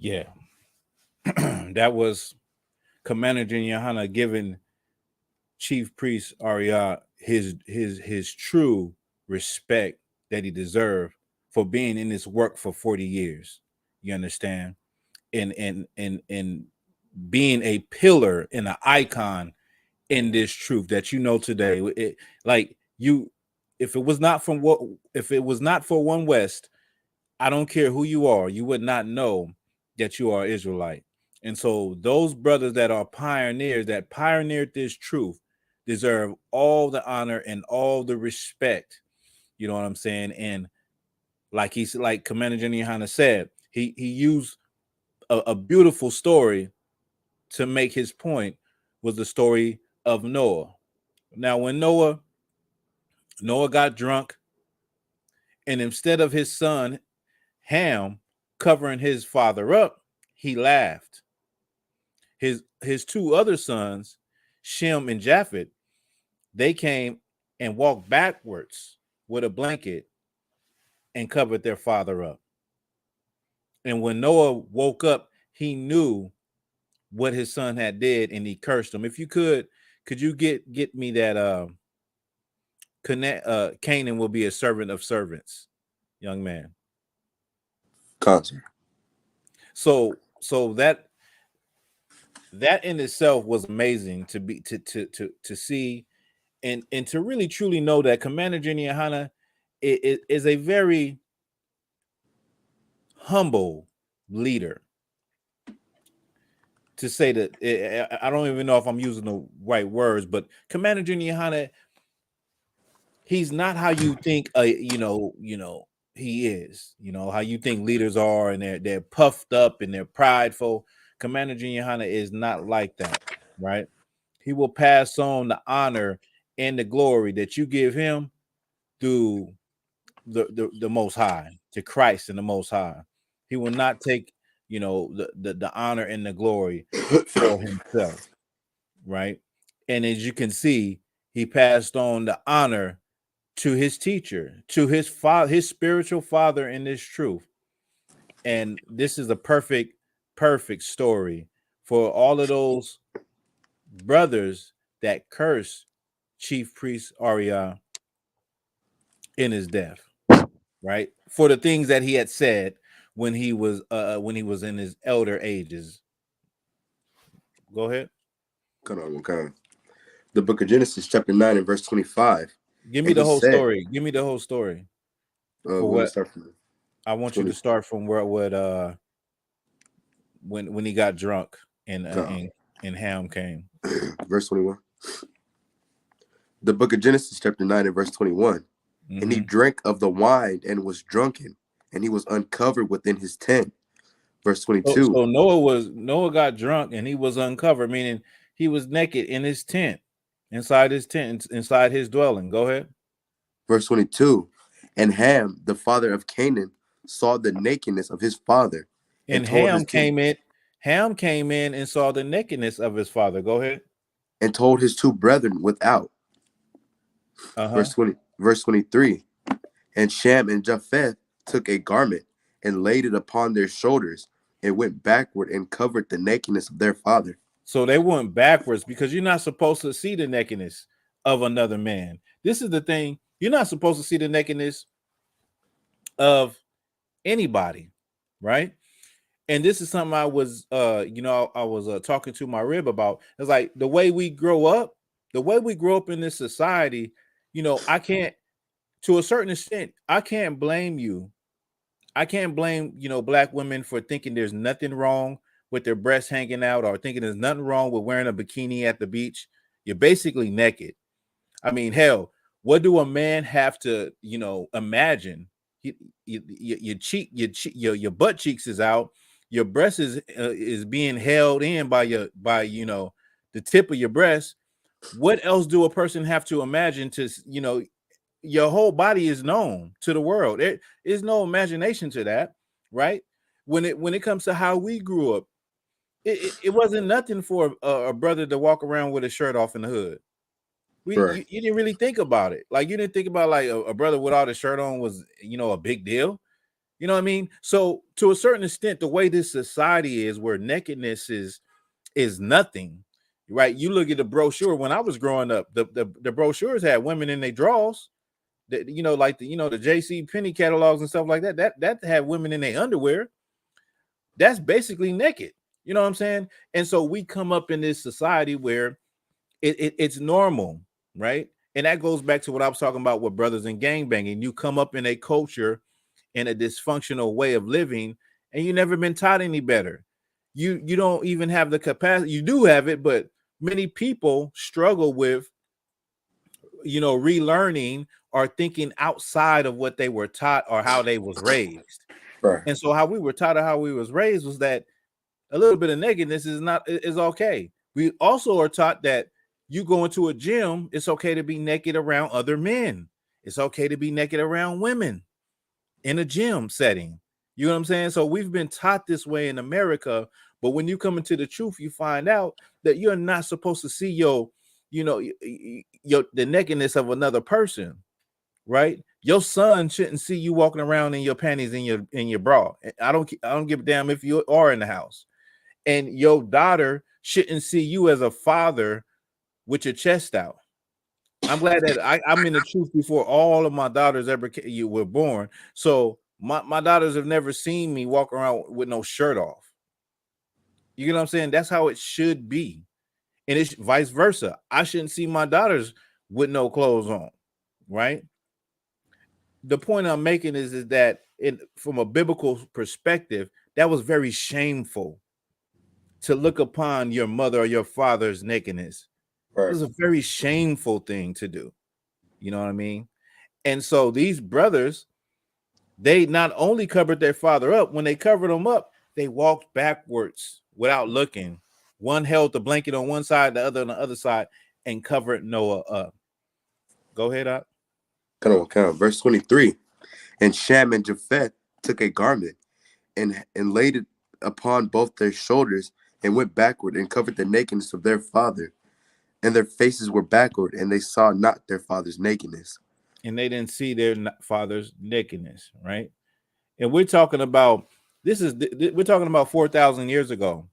Yeah. That was Commander General giving Chief Priest Arya his true respect that he deserved for being in this work for 40 years. You understand? And being a pillar and an icon in this truth that you know today. Like you, if it was not for One West, I don't care who you are, you would not know that you are Israelite. And so those brothers that are pioneers that pioneered this truth deserve all the honor and all the respect. You know what I'm saying? And like Commander General said, he used a beautiful story to make his point, was the story of Noah. Now, when Noah got drunk, and instead of his son Ham covering his father up, he laughed. His two other sons, Shem and Japheth, they came and walked backwards with a blanket and covered their father up. And when Noah woke up, he knew what his son had did, and he cursed him. If you could you get me that Canaan will be a servant of servants, young man. Concert. So that in itself was amazing to see and to really truly know that Commander General Hana is a very humble leader. To say that, I don't even know if I'm using the right words, but Commander General Hana, he's not how you think he is, how you think leaders are, and they're puffed up and they're prideful. Commander General Hana is not like that, right? He will pass on the honor and the glory that you give him through the Most High, to Christ and the Most High. He will not take the honor and the glory for himself, right? And as you can see, he passed on the honor to his teacher, to his father, his spiritual father in this truth. And this is a perfect story for all of those brothers that curse Chief Priest Arya in his death, right? For the things that he had said when he was in his elder ages. Go ahead. Come on. The book of Genesis, chapter 9 and verse 25. Give me the whole story. Give me the whole story. For what? Start from I want you to start from where when he got drunk and Ham came. Verse 21. The book of Genesis, chapter 9 and verse 21. Mm-hmm. And he drank of the wine and was drunken, and he was uncovered within his tent. Verse 22. So Noah got drunk and he was uncovered, meaning he was naked in his tent, inside his dwelling. Go ahead. Verse 22. And Ham, the father of Canaan, saw the nakedness of his father. And Ham came in and saw the nakedness of his father. Go ahead. And told his two brethren without. Verse 23. And Shem and Japheth took a garment and laid it upon their shoulders and went backward and covered the nakedness of their father. So they went backwards because you're not supposed to see the nakedness of another man. This is the thing. You're not supposed to see the nakedness of anybody, right? And this is something I was talking to my rib about. It's like the way we grow up in this society, I can't, to a certain extent, I can't blame you. I can't blame, black women for thinking there's nothing wrong with their breasts hanging out, or thinking there's nothing wrong with wearing a bikini at the beach. You're basically naked. I mean, hell, what do a man have to, imagine? Your butt cheeks is out. Your breast is being held in by the tip of your breast. What else do a person have to imagine to, your whole body is known to the world. There is no imagination to that, right? When it comes to how we grew up, it wasn't nothing for a brother to walk around with a shirt off in the hood. You didn't really think about it. Like, you didn't think about like a brother without a shirt on was, a big deal. You know what I mean? So to a certain extent, the way this society is, where nakedness is nothing, right? You look at the brochure. When I was growing up, the brochures had women in their drawers. You know, like the JC Penney catalogs and stuff like that. That had women in their underwear. That's basically naked. You know what I'm saying? And so we come up in this society where it's normal, right? And that goes back to what I was talking about with brothers and gangbanging. You come up in a culture, in a dysfunctional way of living, and you never been taught any better. You don't even have the capacity. You do have it, but many people struggle with, relearning or thinking outside of what they were taught or how they was raised. Right. And so how we were taught or how we was raised was that a little bit of nakedness is okay. We also are taught that you go into a gym, it's okay to be naked around other men. It's okay to be naked around women in a gym setting. You know what I'm saying? So we've been taught this way in America, but when you come into the truth, you find out that you're not supposed to see the nakedness of another person, right? Your son shouldn't see you walking around in your panties in your bra. I don't give a damn if you are in the house. And your daughter shouldn't see you as a father with your chest out. I'm glad that I'm in the truth before all of my daughters you were born. So my daughters have never seen me walk around with no shirt off. You know what I'm saying? That's how it should be. And it's vice versa. I shouldn't see my daughters with no clothes on, right? The point I'm making is that from a biblical perspective, that was very shameful to look upon your mother or your father's nakedness. Right. It was a very shameful thing to do. You know what I mean? And so these brothers, they not only covered their father up, when they covered him up, they walked backwards without looking. One held the blanket on one side, the other on the other side, and covered Noah up. Go ahead, up. Verse 23. And Shem and Japheth took a garment and laid it upon both their shoulders and went backward and covered the nakedness of their father. And their faces were backward, and they saw not their father's nakedness. And they didn't see their father's nakedness, right? And we're talking about we're talking about 4,000 years ago.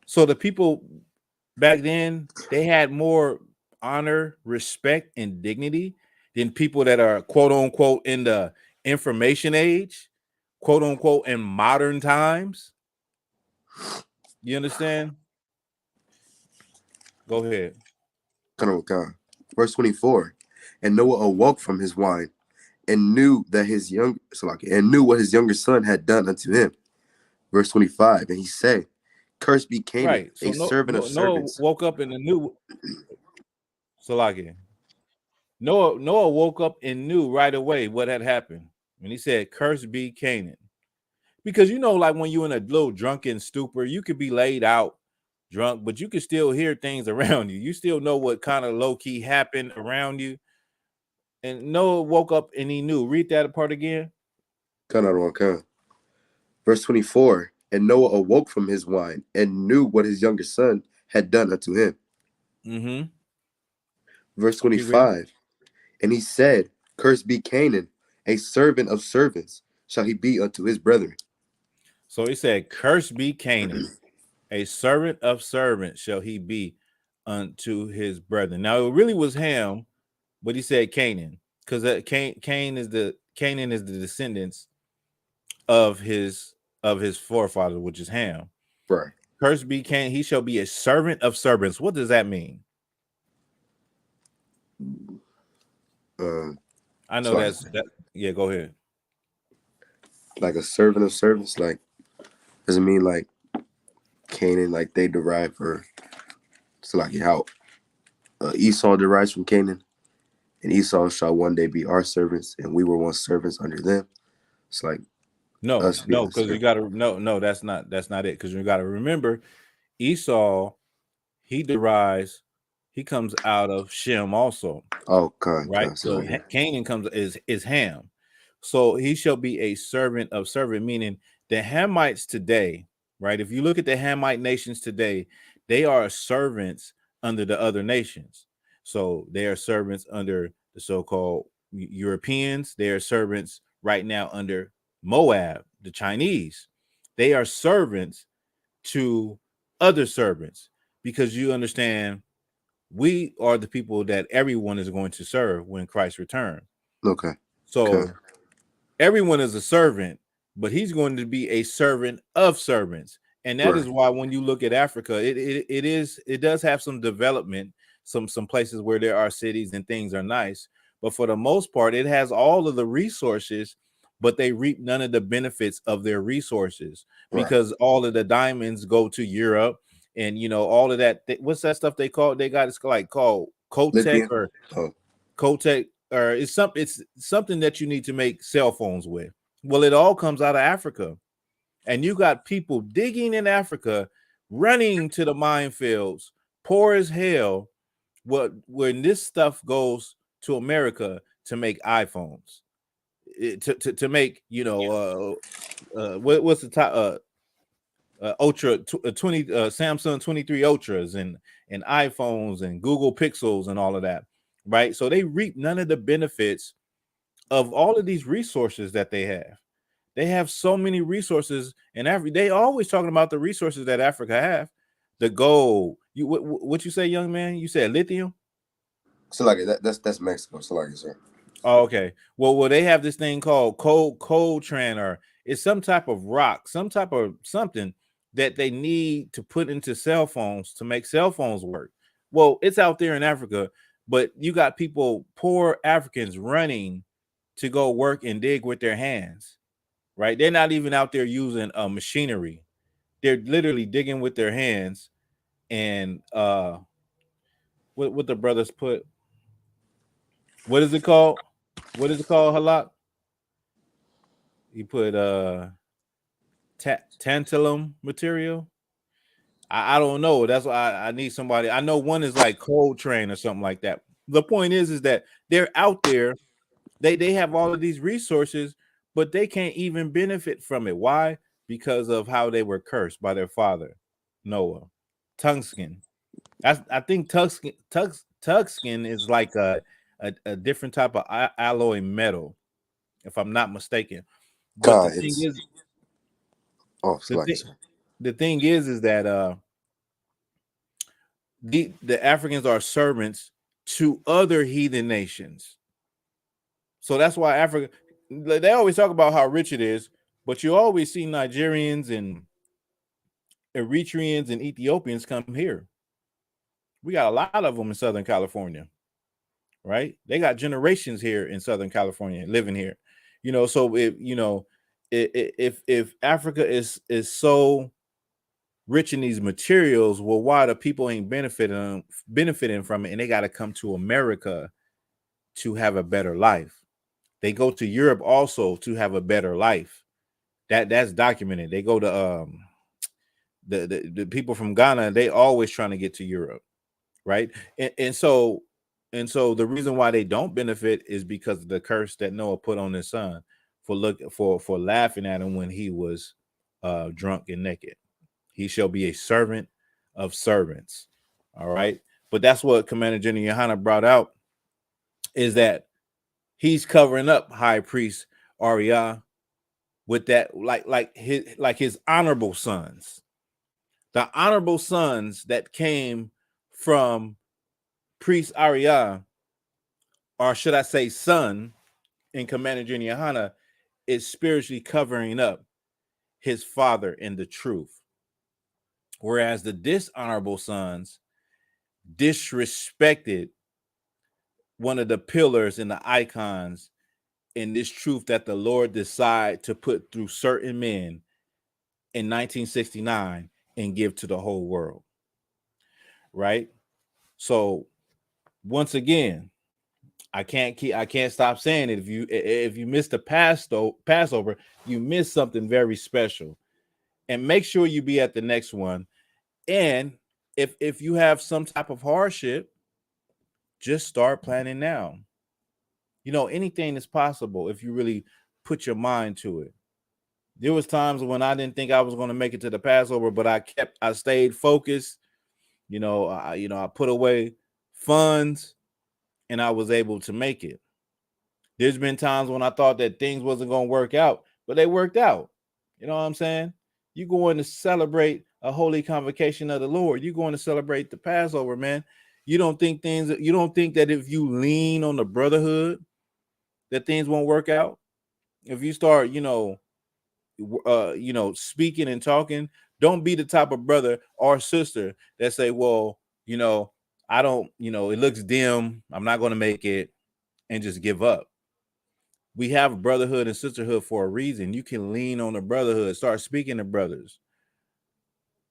So the people back then, they had more honor, respect, and dignity than people that are quote unquote in the information age, quote unquote in modern times. You understand? Go ahead. Verse 24. And Noah awoke from his wine and knew that knew what his younger son had done unto him. Verse 25. And he said, Cursed be Canaan, right. So servant of servants. Noah woke up in the new Noah woke up and knew right away what had happened when he said, Cursed be Canaan. Because like when you're in a little drunken stupor, you could be laid out drunk, but you can still hear things around you. You still know what kind of low-key happened around you. And Noah woke up and he knew. Read that part again. Verse 24. And Noah awoke from his wine and knew what his younger son had done unto him. Mm-hmm. Verse 25. And he said, Cursed be Canaan, a servant of servants shall he be unto his brethren. So he said, Cursed be Canaan, a servant of servants shall he be unto his brethren. Now it really was Ham, but he said Canaan, because Canaan is the descendants of his forefather, which is Ham. Right. Cursed be Canaan, he shall be a servant of servants. What does that mean? I know that. Yeah, go ahead. Like a servant of servants, like doesn't mean like Canaan, like they derive for. So like how Esau derives from Canaan, and Esau shall one day be our servants, and we were once servants under them. It's like no, because you got to no, that's not it. Because you got to remember, Esau, he comes out of Shem also. Oh, right. So Canaan is Ham. So he shall be a servant of servant, meaning the Hamites today, right? If you look at the Hamite nations today, they are servants under the other nations. So they are servants under the so-called Europeans. They are servants right now under Moab, the Chinese. They are servants to other servants, because you understand we are the people that everyone is going to serve when Christ returns. Okay. So everyone is a servant, but he's going to be a servant of servants. And that is why when you look at Africa, it does have some development, some places where there are cities and things are nice, but for the most part, it has all of the resources, but they reap none of the benefits of their resources because all of the diamonds go to Europe, and all of that. What's that stuff they got? It's like called Cotec or Cotec, or it's something that you need to make cell phones with. Well, it all comes out of Africa. And you got people digging in Africa, running to the minefields, poor as hell. When this stuff goes to America to make iPhones, to make what's the top Ultra 20 Samsung 23 Ultras and iPhones and Google Pixels and all of that, right? So they reap none of the benefits of all of these resources that they have. They have so many resources, and they always talking about the resources that Africa have. The gold. What you say, young man? You said lithium? So like that's Mexico. So like, sir. Oh, okay. Well, they have this thing called Coltran, or it's some type of rock, some type of something that they need to put into cell phones to make cell phones work. Well, it's out there in Africa, but you got people, poor Africans, running to go work and dig with their hands. Right? They're not even out there using machinery. They're literally digging with their hands. And what the brothers put? What is it called? What is it called, Halak? He put tantalum material. I don't know. That's why I need somebody. I know one is like Coltrane or something like that. The point is that they're out there. They have all of these resources, but they can't even benefit from it. Why? Because of how they were cursed by their father, Noah. Tungsten. I think tungsten is like a different type of alloy metal, if I'm not mistaken. But the thing is, the thing is that the Africans are servants to other heathen nations. So that's why Africa, they always talk about how rich it is, but you always see Nigerians and Eritreans and Ethiopians come here. We got a lot of them in Southern California, right? They got generations here in Southern California living here. So if Africa is so rich in these materials, well, why the people ain't benefiting from it, and they got to come to America to have a better life. They go to Europe also to have a better life. That's documented. They go to the people from Ghana. They always trying to get to Europe, right? And so the reason why they don't benefit is because of the curse that Noah put on his son for laughing at him when he was drunk and naked. He shall be a servant of servants. All right, but that's what Commander General Yohana brought out, is that he's covering up High Priest Ariah with that, like his honorable sons, the honorable sons that came from Priest Ariah, or should I say son, in Commander General Yohana, is spiritually covering up his father in the truth. Whereas the dishonorable sons disrespected one of the pillars and the icons in this truth that the Lord decided to put through certain men in 1969 and give to the whole world. Right? So once again, I can't stop saying it. If you missed the Passover, you missed something very special. And make sure you be at the next one. And if you have some type of hardship, just start planning now. Anything is possible if you really put your mind to it. There was times when I didn't think I was going to make it to the Passover, but I stayed focused. I put away funds and I was able to make it. There's been times when I thought that things wasn't going to work out, but they worked out. You know what I'm saying? You going to celebrate a holy convocation of the Lord. You going to celebrate the Passover, man. You don't think that if you lean on the brotherhood, that things won't work out? If you start, speaking and talking, don't be the type of brother or sister that say, well, I don't, it looks dim, I'm not going to make it, and just give up. We have brotherhood and sisterhood for a reason. You can lean on the brotherhood, start speaking to brothers,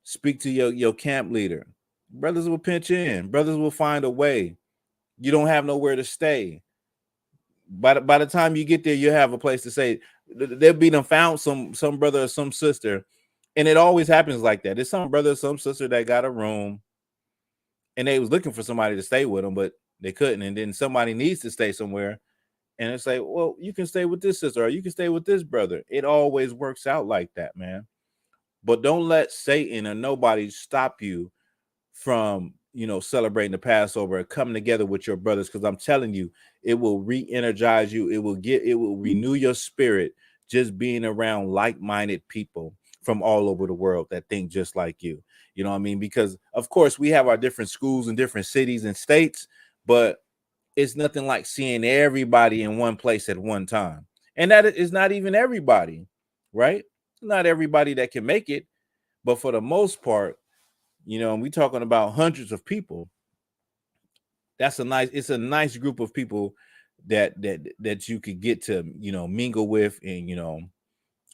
speak to your camp leader. Brothers will pinch in, brothers will find a way. You don't have nowhere to stay. By the time you get there, you have a place to stay. They'll be found some brother or some sister, and it always happens like that. There's some brother or some sister that got a room, and they was looking for somebody to stay with them, but they couldn't. And then somebody needs to stay somewhere, and it's like, well, you can stay with this sister, or you can stay with this brother. It always works out like that, man. But don't let Satan or nobody stop you from celebrating the Passover, coming together with your brothers, because I'm telling you, it will re-energize you. It will renew your spirit, just being around like-minded people from all over the world that think just like you. You know what I mean? Because of course we have our different schools in different cities and states, but it's nothing like seeing everybody in one place at one time. And that is not even everybody, right? Not everybody that can make it, but for the most part, we talking about hundreds of people. It's a nice group of people that you could get to, mingle with and,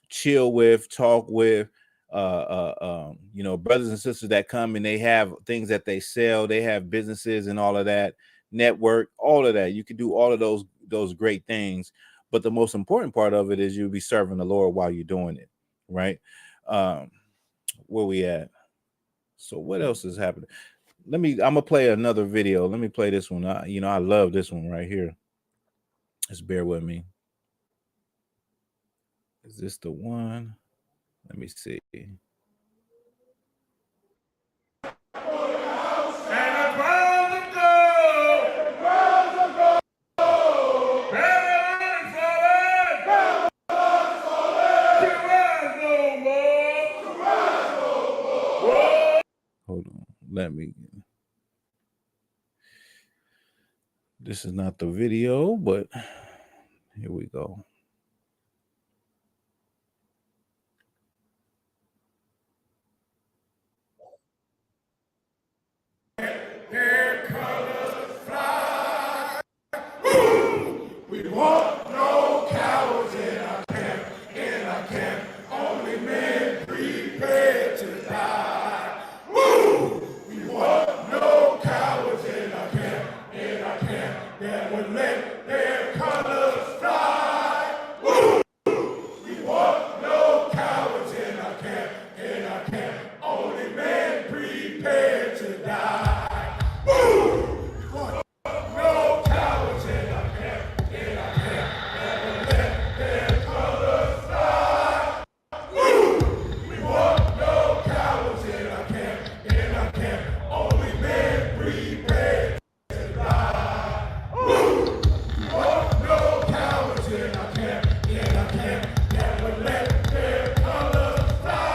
chill with, talk with, brothers and sisters that come and they have things that they sell, they have businesses and all of that, network, all of that. You can do all of those great things. But the most important part of it is you'll be serving the Lord while you're doing it. Right. Where we at? So what else is happening? I'm gonna play another video. Let me play this one. I love this one right here. Just bear with me. Is this the one? Let me see. Hold on. This is not the video, but here we go. Their colors fly. We want no cowards in our camp, only men prepared to die. We want no cowards in our camp, that would let their colors fly. We want no cowards in our camp, only men prepared to die. We want no cowards in our camp, that would let their colors fly. We want no cowards in our camp, only men prepared to die. We want no cowards in our camp, that would let their colors fly.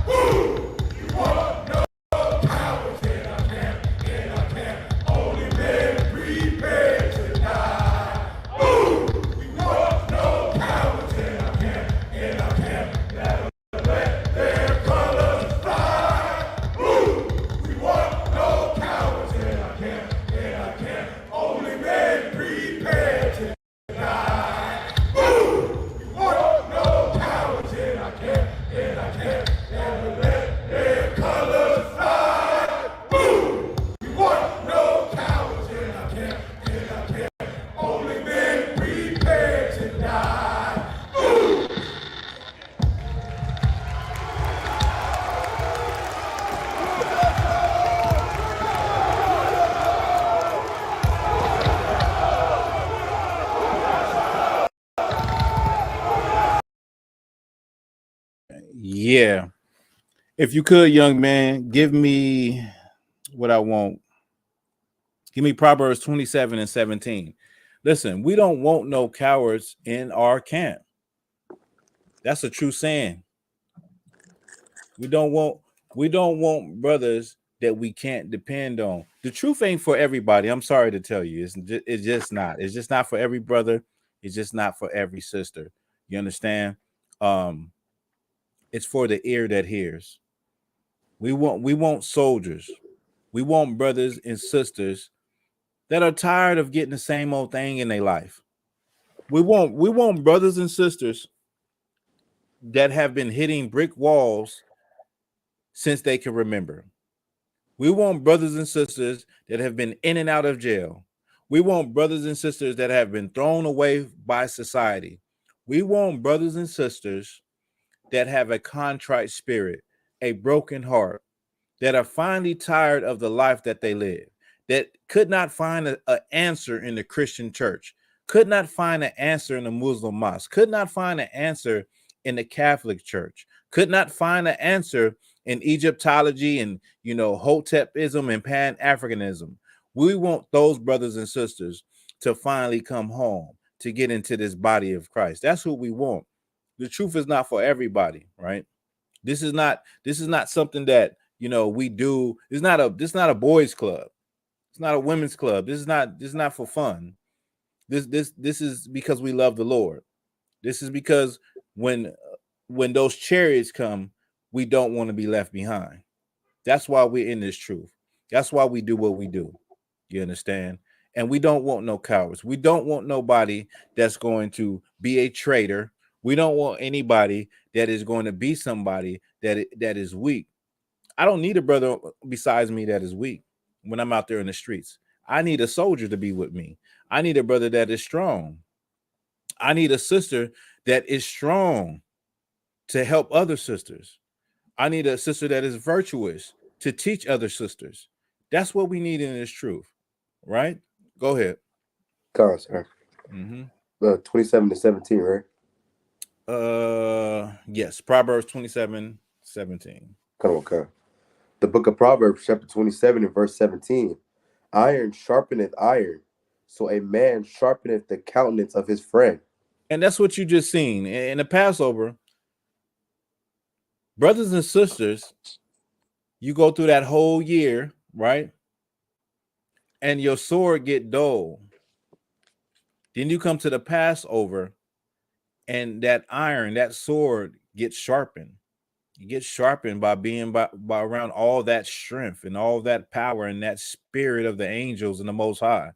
We want no cowards in our camp, only men prepared to die. We want no cowards in our camp, that would let their colors fly. We want no cowards in our camp, only men prepared to die. We want no cowards in our camp, that would let their colors fly. We want no cowards in our camp, only men prepared to die. Yeah. If you could, young man, give me what I want. Give me Proverbs 27:17. Listen, we don't want no cowards in our camp. That's a true saying. We don't want brothers that we can't depend on. The truth ain't for everybody. I'm sorry to tell you. It's just not. It's just not for every brother. It's just not for every sister. You understand? It's for the ear that hears. We want soldiers. We want brothers and sisters that are tired of getting the same old thing in their life. We want brothers and sisters that have been hitting brick walls since they can remember. We want brothers and sisters that have been in and out of jail. We want brothers and sisters that have been thrown away by society. We want brothers and sisters that have a contrite spirit, a broken heart, that are finally tired of the life that they live, that could not find an answer in the Christian church, could not find an answer in the Muslim mosque, could not find an answer in the Catholic church, could not find an answer in Egyptology and, Hotepism and Pan-Africanism. We want those brothers and sisters to finally come home, to get into this body of Christ. That's what we want. The truth is not for everybody, right? This is not something that we do. This is not a boys club. It's not a women's club. This is not for fun. This is because we love the Lord. This is because when those chariots come, we don't want to be left behind. That's why we're in this truth. That's why we do what we do. You understand? And we don't want no cowards. We don't want nobody that's going to be a traitor. We don't want anybody that is going to be somebody that is weak. I don't need a brother besides me that is weak when I'm out there in the streets. I need a soldier to be with me. I need a brother that is strong. I need a sister that is strong to help other sisters. I need a sister that is virtuous to teach other sisters. That's what we need in this truth, right? Go ahead. Con, sir. 27-17, right? Yes, Proverbs 27:17. Come on, con. The book of Proverbs, chapter 27 and verse 17. Iron sharpeneth iron, so a man sharpeneth the countenance of his friend. And that's what you just seen in the Passover. Brothers and sisters, you go through that whole year, right? And your sword get dull. Then you come to the Passover, and that iron, that sword gets sharpened. You get sharpened by being by around all that strength and all that power and that spirit of the angels and the Most High.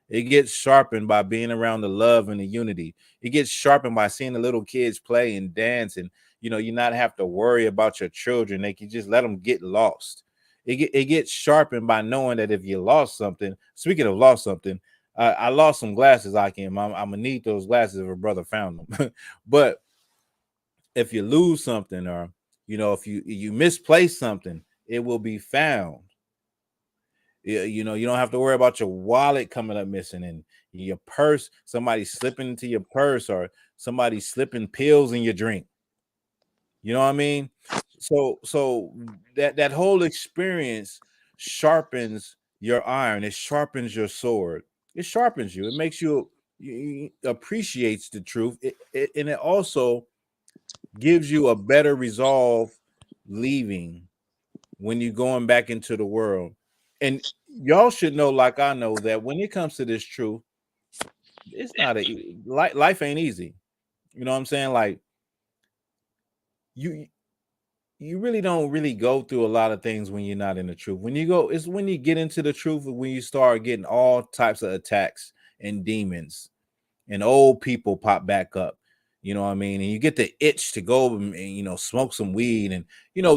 It gets sharpened by being around the love and the unity. It gets sharpened by seeing the little kids play and dance, and you not have to worry about your children. They can just let them get lost. It gets sharpened by knowing that if you lost something. Speaking of lost something, I lost some glasses. I'm gonna need those glasses if a brother found them. But if you lose something, or if you misplace something, it will be found. You don't have to worry about your wallet coming up missing, and your purse, somebody slipping into your purse, or somebody slipping pills in your drink. You know what I mean? So that whole experience sharpens your iron. It sharpens your sword. It sharpens you. It makes you appreciates the truth. And it also gives you a better resolve leaving when you're going back into the world. And y'all should know, like I know, that when it comes to this truth, it's not life ain't easy. You know what I'm saying? Like you really don't really go through a lot of things when you're not in the truth. It's when you get into the truth, when you start getting all types of attacks and demons, and old people pop back up. You know what I mean? And you get the itch to go and smoke some weed, and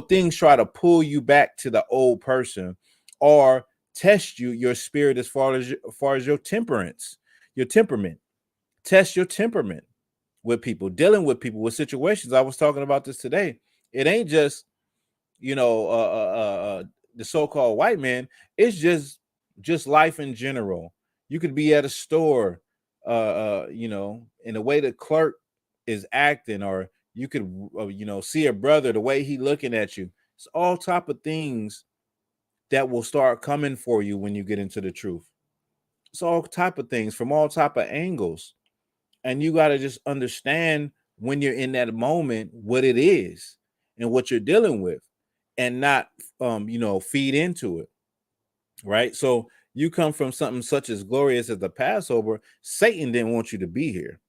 things try to pull you back to the old person, or test your spirit as far as your temperament. Test your temperament with people, dealing with people, with situations. I was talking about this today. It ain't just the so-called white man. It's just life in general. You could be at a store, in the way the clerk is acting, or you could see a brother, the way he looking at you. It's all type of things that will start coming for you when you get into the truth. It's all type of things from all type of angles, and you got to just understand when you're in that moment what it is and what you're dealing with, and not feed into it, right? So you come from something such as glorious as the Passover. Satan didn't want you to be here.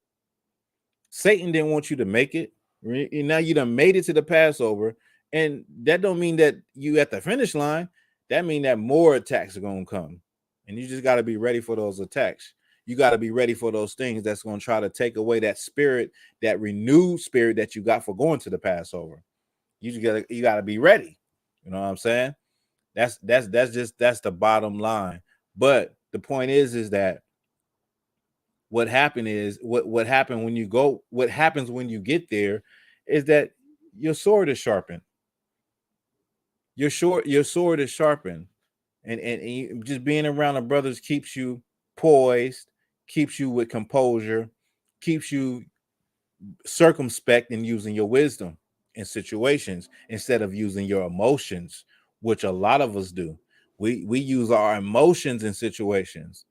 Satan didn't want you to make it. Now you done made it to the Passover, and that don't mean that you at the finish line. That mean that more attacks are gonna come, and you just got to be ready for those attacks. You got to be ready for those things that's going to try to take away that spirit, that renewed spirit that you got for going to the Passover. You got to be ready. You know what I'm saying? That's the bottom line. But the point is that what happened is what happened when you go, what happens when you get there is that your sword is sharpened. Your sword is sharpened. And just being around the brothers keeps you poised, keeps you with composure, keeps you circumspect in using your wisdom in situations instead of using your emotions, which a lot of us do. We use our emotions in situations.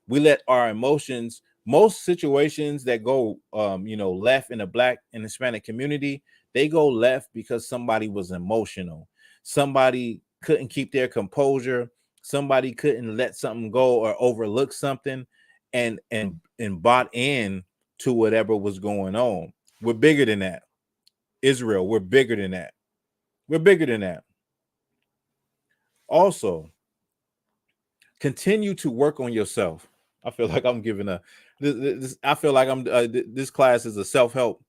We let our emotions, most situations that go left in the Black and Hispanic community, they go left because somebody was emotional. Somebody couldn't keep their composure. Somebody couldn't let something go or overlook something and bought in to whatever was going on. We're bigger than that. Israel, we're bigger than that. We're bigger than that. Also, continue to work on yourself. I feel like I'm giving I feel like this class is a self-help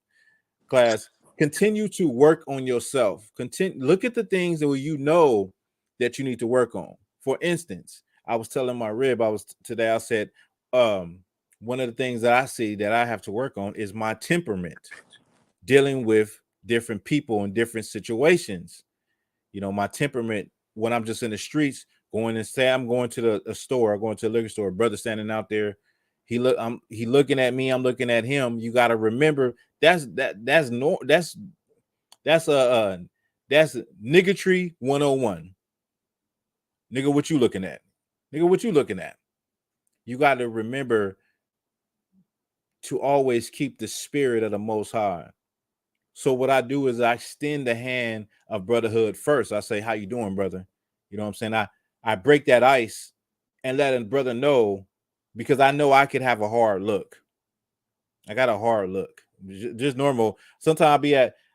class. Continue to work on yourself. Look at the things that you know that you need to work on. For instance, I was telling my rib, I said, one of the things that I see that I have to work on is my temperament, dealing with different people in different situations. My temperament when I'm just in the streets, going and say I'm going to a store, going to a liquor store, brother standing out there, he looking at me, I'm looking at him. You got to remember that's niggatry 101. Nigga, what you looking at? Nigga, what you looking at? You got to remember to always keep the spirit of the Most High. So what I do is I extend the hand of brotherhood first. I say, how you doing, brother? You know what I'm saying? I break that ice and let a brother know, because I know I could have a hard look. I got a hard look. Just normal. Sometimes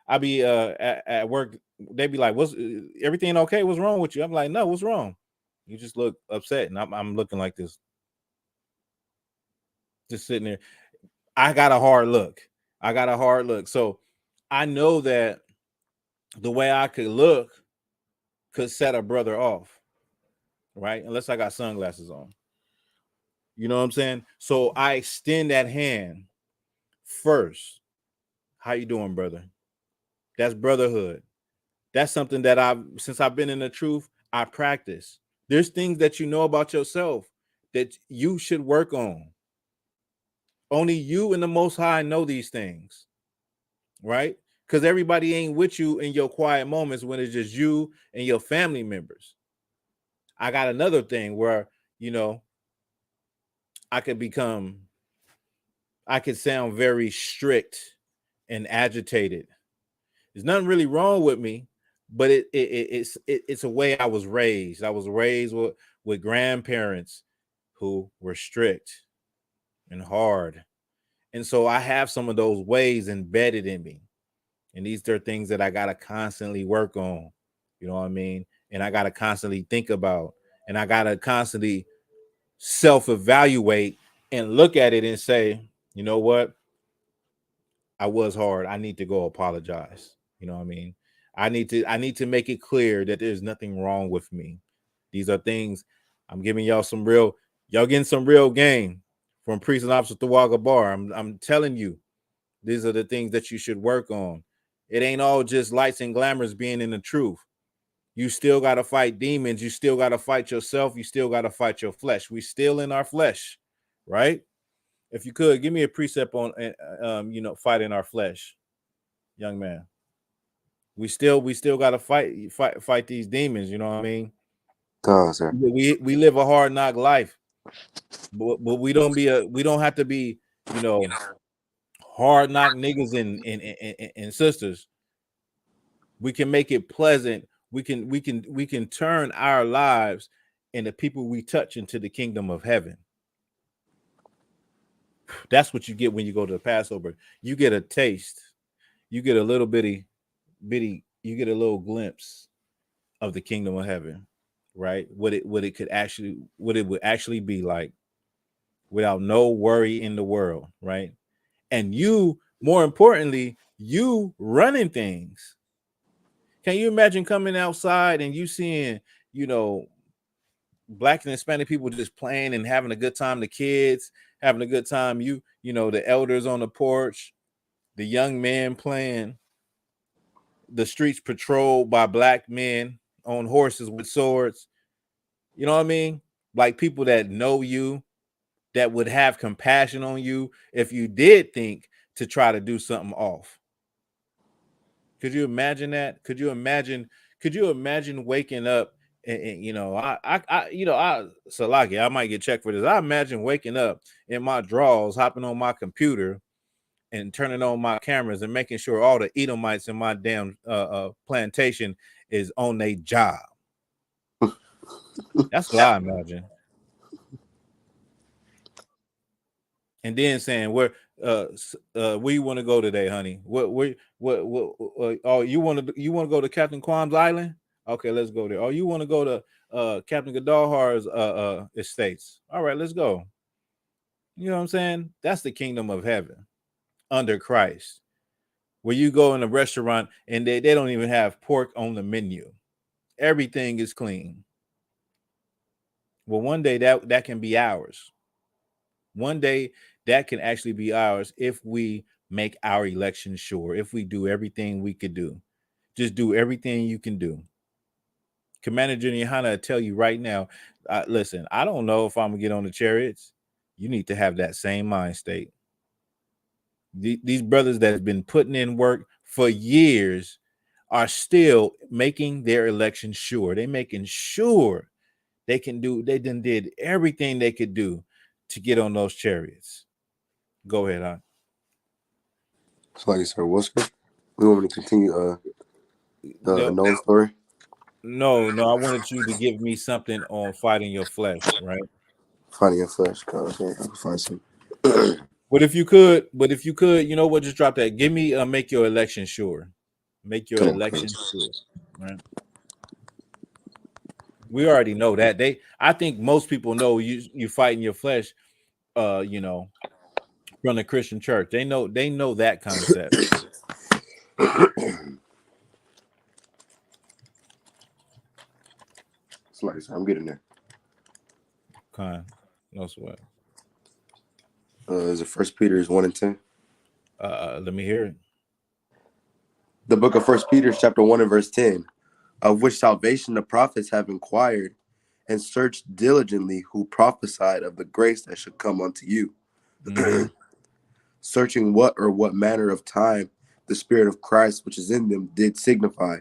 I be at work. They be like, "What's everything okay? What's wrong with you?" I'm like, "No, what's wrong? You just look upset." And I'm looking like this, just sitting there. I got a hard look. So I know that the way I could look could set a brother off, right? Unless I got sunglasses on. You know what I'm saying? So I extend that hand first. How you doing, brother? That's brotherhood. That's something that since I've been in the truth, I practice. There's things that you know about yourself that you should work on. Only you and the Most High know these things, right? Because everybody ain't with you in your quiet moments when it's just you and your family members. I got another thing where, I could sound very strict and agitated. There's nothing really wrong with me, but it's a way I was raised. I was raised with grandparents who were strict and hard. And so I have some of those ways embedded in me. And these are things that I got to constantly work on. You know what I mean? And I got to constantly think about, and I got to constantly self-evaluate and look at it and say, you know what? I was hard. I need to go apologize. You know what I mean? I need to make it clear that there's nothing wrong with me. These are things I'm giving y'all y'all getting some real game from Priest and Officer Tawaga Bar. I'm telling you, these are the things that you should work on. It ain't all just lights and glamours being in the truth. You still got to fight demons. You still got to fight yourself. You still got to fight your flesh. We still in our flesh, right? If you could give me a precept on, fighting our flesh, young man. We still got to fight these demons. You know what I mean? Sir. We live a hard knock life, but we don't have to be, hard knock niggas and sisters. We can make it pleasant. We can turn our lives and the people we touch into the kingdom of heaven. That's what you get when you go to the Passover. You get a taste. You get a little bitty, you get a little glimpse of the kingdom of heaven, right? What it would actually be like without no worry in the world, right? And you, more importantly, you running things. Can you imagine coming outside and you seeing, Black and Hispanic people just playing and having a good time, the kids having a good time, the elders on the porch, the young men playing, the streets patrolled by Black men on horses with swords. You know what I mean? Like people that know you, that would have compassion on you if you did think to try to do something off. Could you imagine that? Could you imagine waking up and Salaki, I might get checked for this. I imagine waking up in my drawers, hopping on my computer and turning on my cameras and making sure all the Edomites in my damn plantation is on their job. That's what I imagine. And then saying, where you want to go today, honey? What oh, you want to go to Captain Quam's island? Okay, let's go there. Oh, you want to go to Captain Gadalhar's estates? All right, let's go. You know what I'm saying? That's the kingdom of heaven under Christ, where you go in a restaurant and they don't even have pork on the menu. Everything is clean. Well, one day that can be ours. One day that can actually be ours if we make our election sure, if we do everything we could do. Just do everything you can do. Commander Junior Hanna will tell you right now, listen, I don't know if I'm going to get on the chariots. You need to have that same mind state. These brothers that have been putting in work for years are still making their election sure. They're making sure they done did everything they could do to get on those chariots. Go ahead, Hon. So like, sir, what's good? We want me to continue Noah's story? No, I wanted you to give me something on fighting your flesh, right? Fighting your flesh. Okay, I can find some. But if you could, you know what? Just drop that. Give me make your election sure. Make your election sure, right? We already know that. I think most people know you fighting your flesh, from the Christian church. They know that concept. It's like, I'm getting there. No sweat. Is it 1 Peter 1:10? Let me hear it. The book of 1 Peter chapter 1 and verse 10, of which salvation the prophets have inquired and searched diligently, who prophesied of the grace that should come unto you. Mm-hmm. Searching what manner of time the Spirit of Christ which is in them did signify,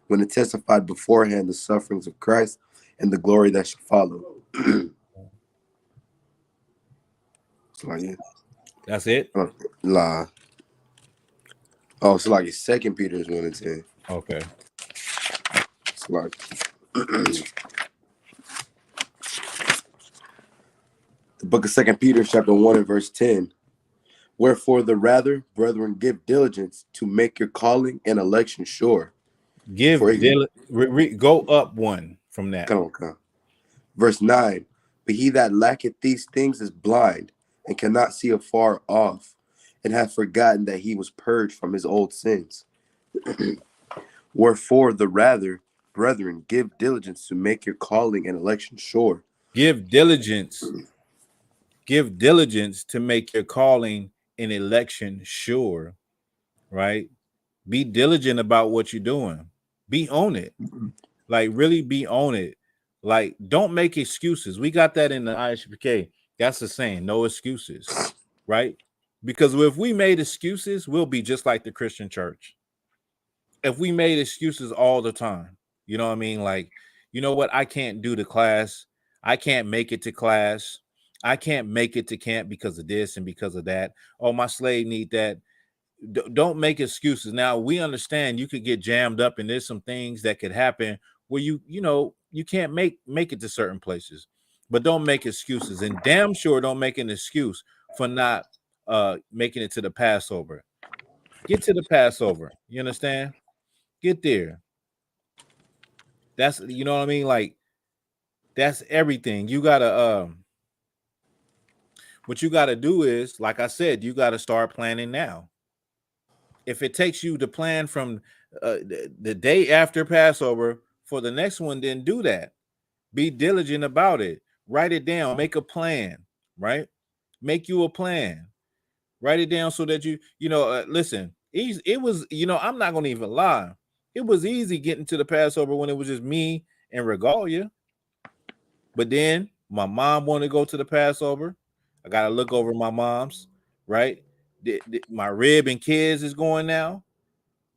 when it testified beforehand the sufferings of Christ and the glory that shall follow. So like, yeah. That's it? La. Oh, so like 2 Peter 1:10. Okay. So like the book of 2 Peter chapter 1 and verse 10. Wherefore the rather, brethren, give diligence to make your calling and election sure. Go up one from that. Come on. Verse 9. But he that lacketh these things is blind, and cannot see afar off, and hath forgotten that he was purged from his old sins. Wherefore the rather, brethren, give diligence to make your calling and election sure. Give diligence to make your calling and election sure, right? Be diligent about what you're doing. Be on it. Like, really be on it. Like, don't make excuses. We got that in the ISPK. That's the saying, no excuses, right? Because if we made excuses, we'll be just like the Christian church. If we made excuses all the time, you know what I mean? Like, you know what? I can't do the class. I can't make it to class. I can't make it to camp because of this and because of that. Oh, my slave need that. Don't make excuses. Now we understand you could get jammed up, and there's some things that could happen where you can't make it to certain places, but don't make excuses, and damn sure don't make an excuse for not making it to the Passover. Get to the Passover. You understand? Get there. That's, you know what I mean? Like, that's everything. You gotta what you gotta do is, like I said, you gotta start planning now. If it takes you to plan from the day after Passover for the next one, then do that. Be diligent about it. Write it down. Make a plan, right? Make you a plan. Write it down so that listen, it was, I'm not going to even lie. It was easy getting to the Passover when it was just me and Regalia. But then my mom wanted to go to the Passover. I got to look over my mom's, right? My rib and kids is going now.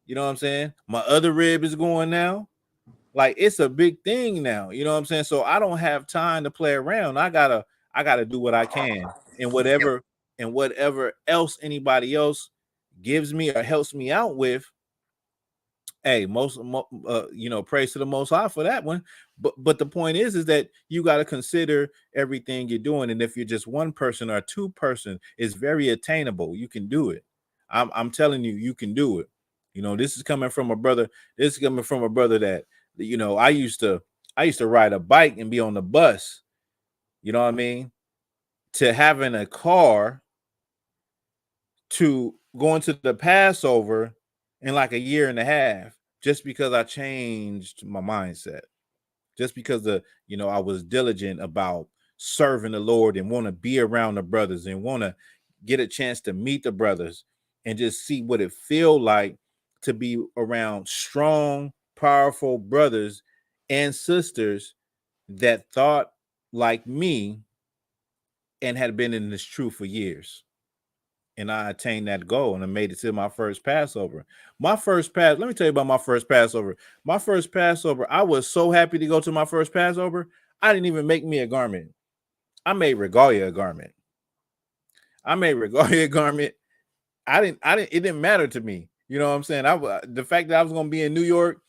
You know what I'm saying? My other rib is going now. Like, it's a big thing now. You know what I'm saying? So I don't have time to play around. I gotta do what I can, and whatever else anybody else gives me or helps me out with. Hey, praise to the Most High for that one. But the point is that you got to consider everything you're doing, and if you're just one person or two person, it's very attainable. You can do it. I'm telling you, you can do it. This is coming from a brother. This is coming from a brother that I used to ride a bike and be on the bus. You know what I mean? To having a car, to going to the Passover in like a year and a half, just because I changed my mindset, just because I was diligent about serving the Lord and want to be around the brothers and want to get a chance to meet the brothers and just see what it feel like to be around strong, powerful brothers and sisters that thought like me and had been in this truth for years. And I attained that goal and I made it to my first Passover. Let me tell you about my first Passover. My first Passover, I was so happy to go to my first Passover. I didn't even make me a garment. I made Regalia a garment. It didn't matter to me. You know what I'm saying? The fact that I was going to be in New York,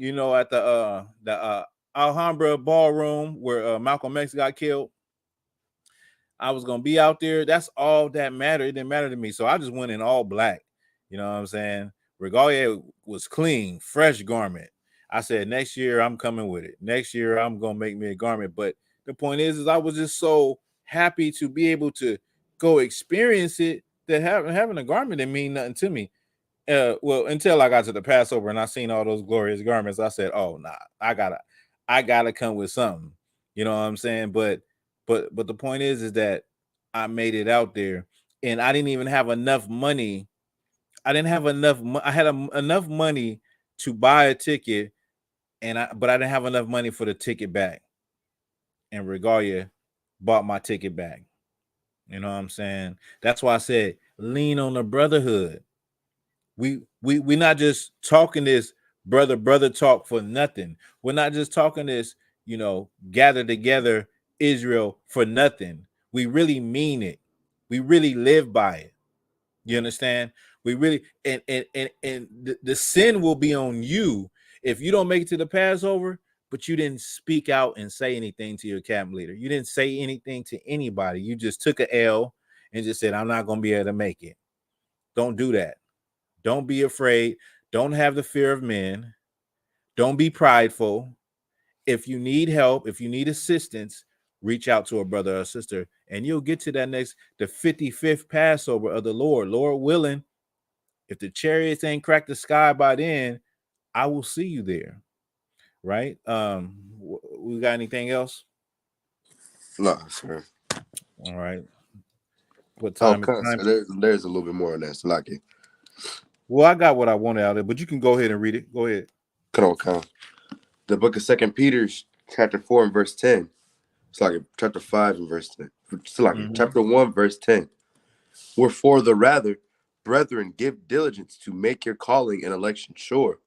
at the Alhambra ballroom where Malcolm X got killed. I was going to be out there. That's all that mattered. It didn't matter to me. So I just went in all black. You know what I'm saying? Regalia was clean, fresh garment. I said, next year I'm coming with it. Next year I'm going to make me a garment. But the point is I was just so happy to be able to go experience it that having a garment didn't mean nothing to me. Well, until I got to the Passover and I seen all those glorious garments, I said, oh, nah, I gotta come with something. You know what I'm saying? But the point is that I made it out there and I didn't even have enough money. I didn't have enough. I had enough money to buy a ticket, but I didn't have enough money for the ticket back. And Regalia bought my ticket back. You know what I'm saying? That's why I said lean on the brotherhood. We're not just talking this brother talk for nothing. We're not just talking this, gather together Israel for nothing. We really mean it. We really live by it. You understand? We really and the sin will be on you if you don't make it to the Passover, but you didn't speak out and say anything to your camp leader. You didn't say anything to anybody. You just took a L and just said, I'm not going to be able to make it. Don't do that. Don't be afraid. Don't have the fear of men. Don't be prideful. If you need help, if you need assistance, reach out to a brother or sister, and you'll get to the 55th Passover of the Lord. Lord willing, if the chariots ain't cracked the sky by then, I will see you there. Right? We got anything else? No, sir. All right. What time? So there's a little bit more on that. So like it. Well, I got what I wanted out of it, but you can go ahead and read it. Go ahead. Come on. The book of 2 Peter, chapter 4 and verse 10. It's like chapter 5 and verse 10. It's like chapter 1, verse 10. Wherefore the rather, brethren, give diligence to make your calling and election sure.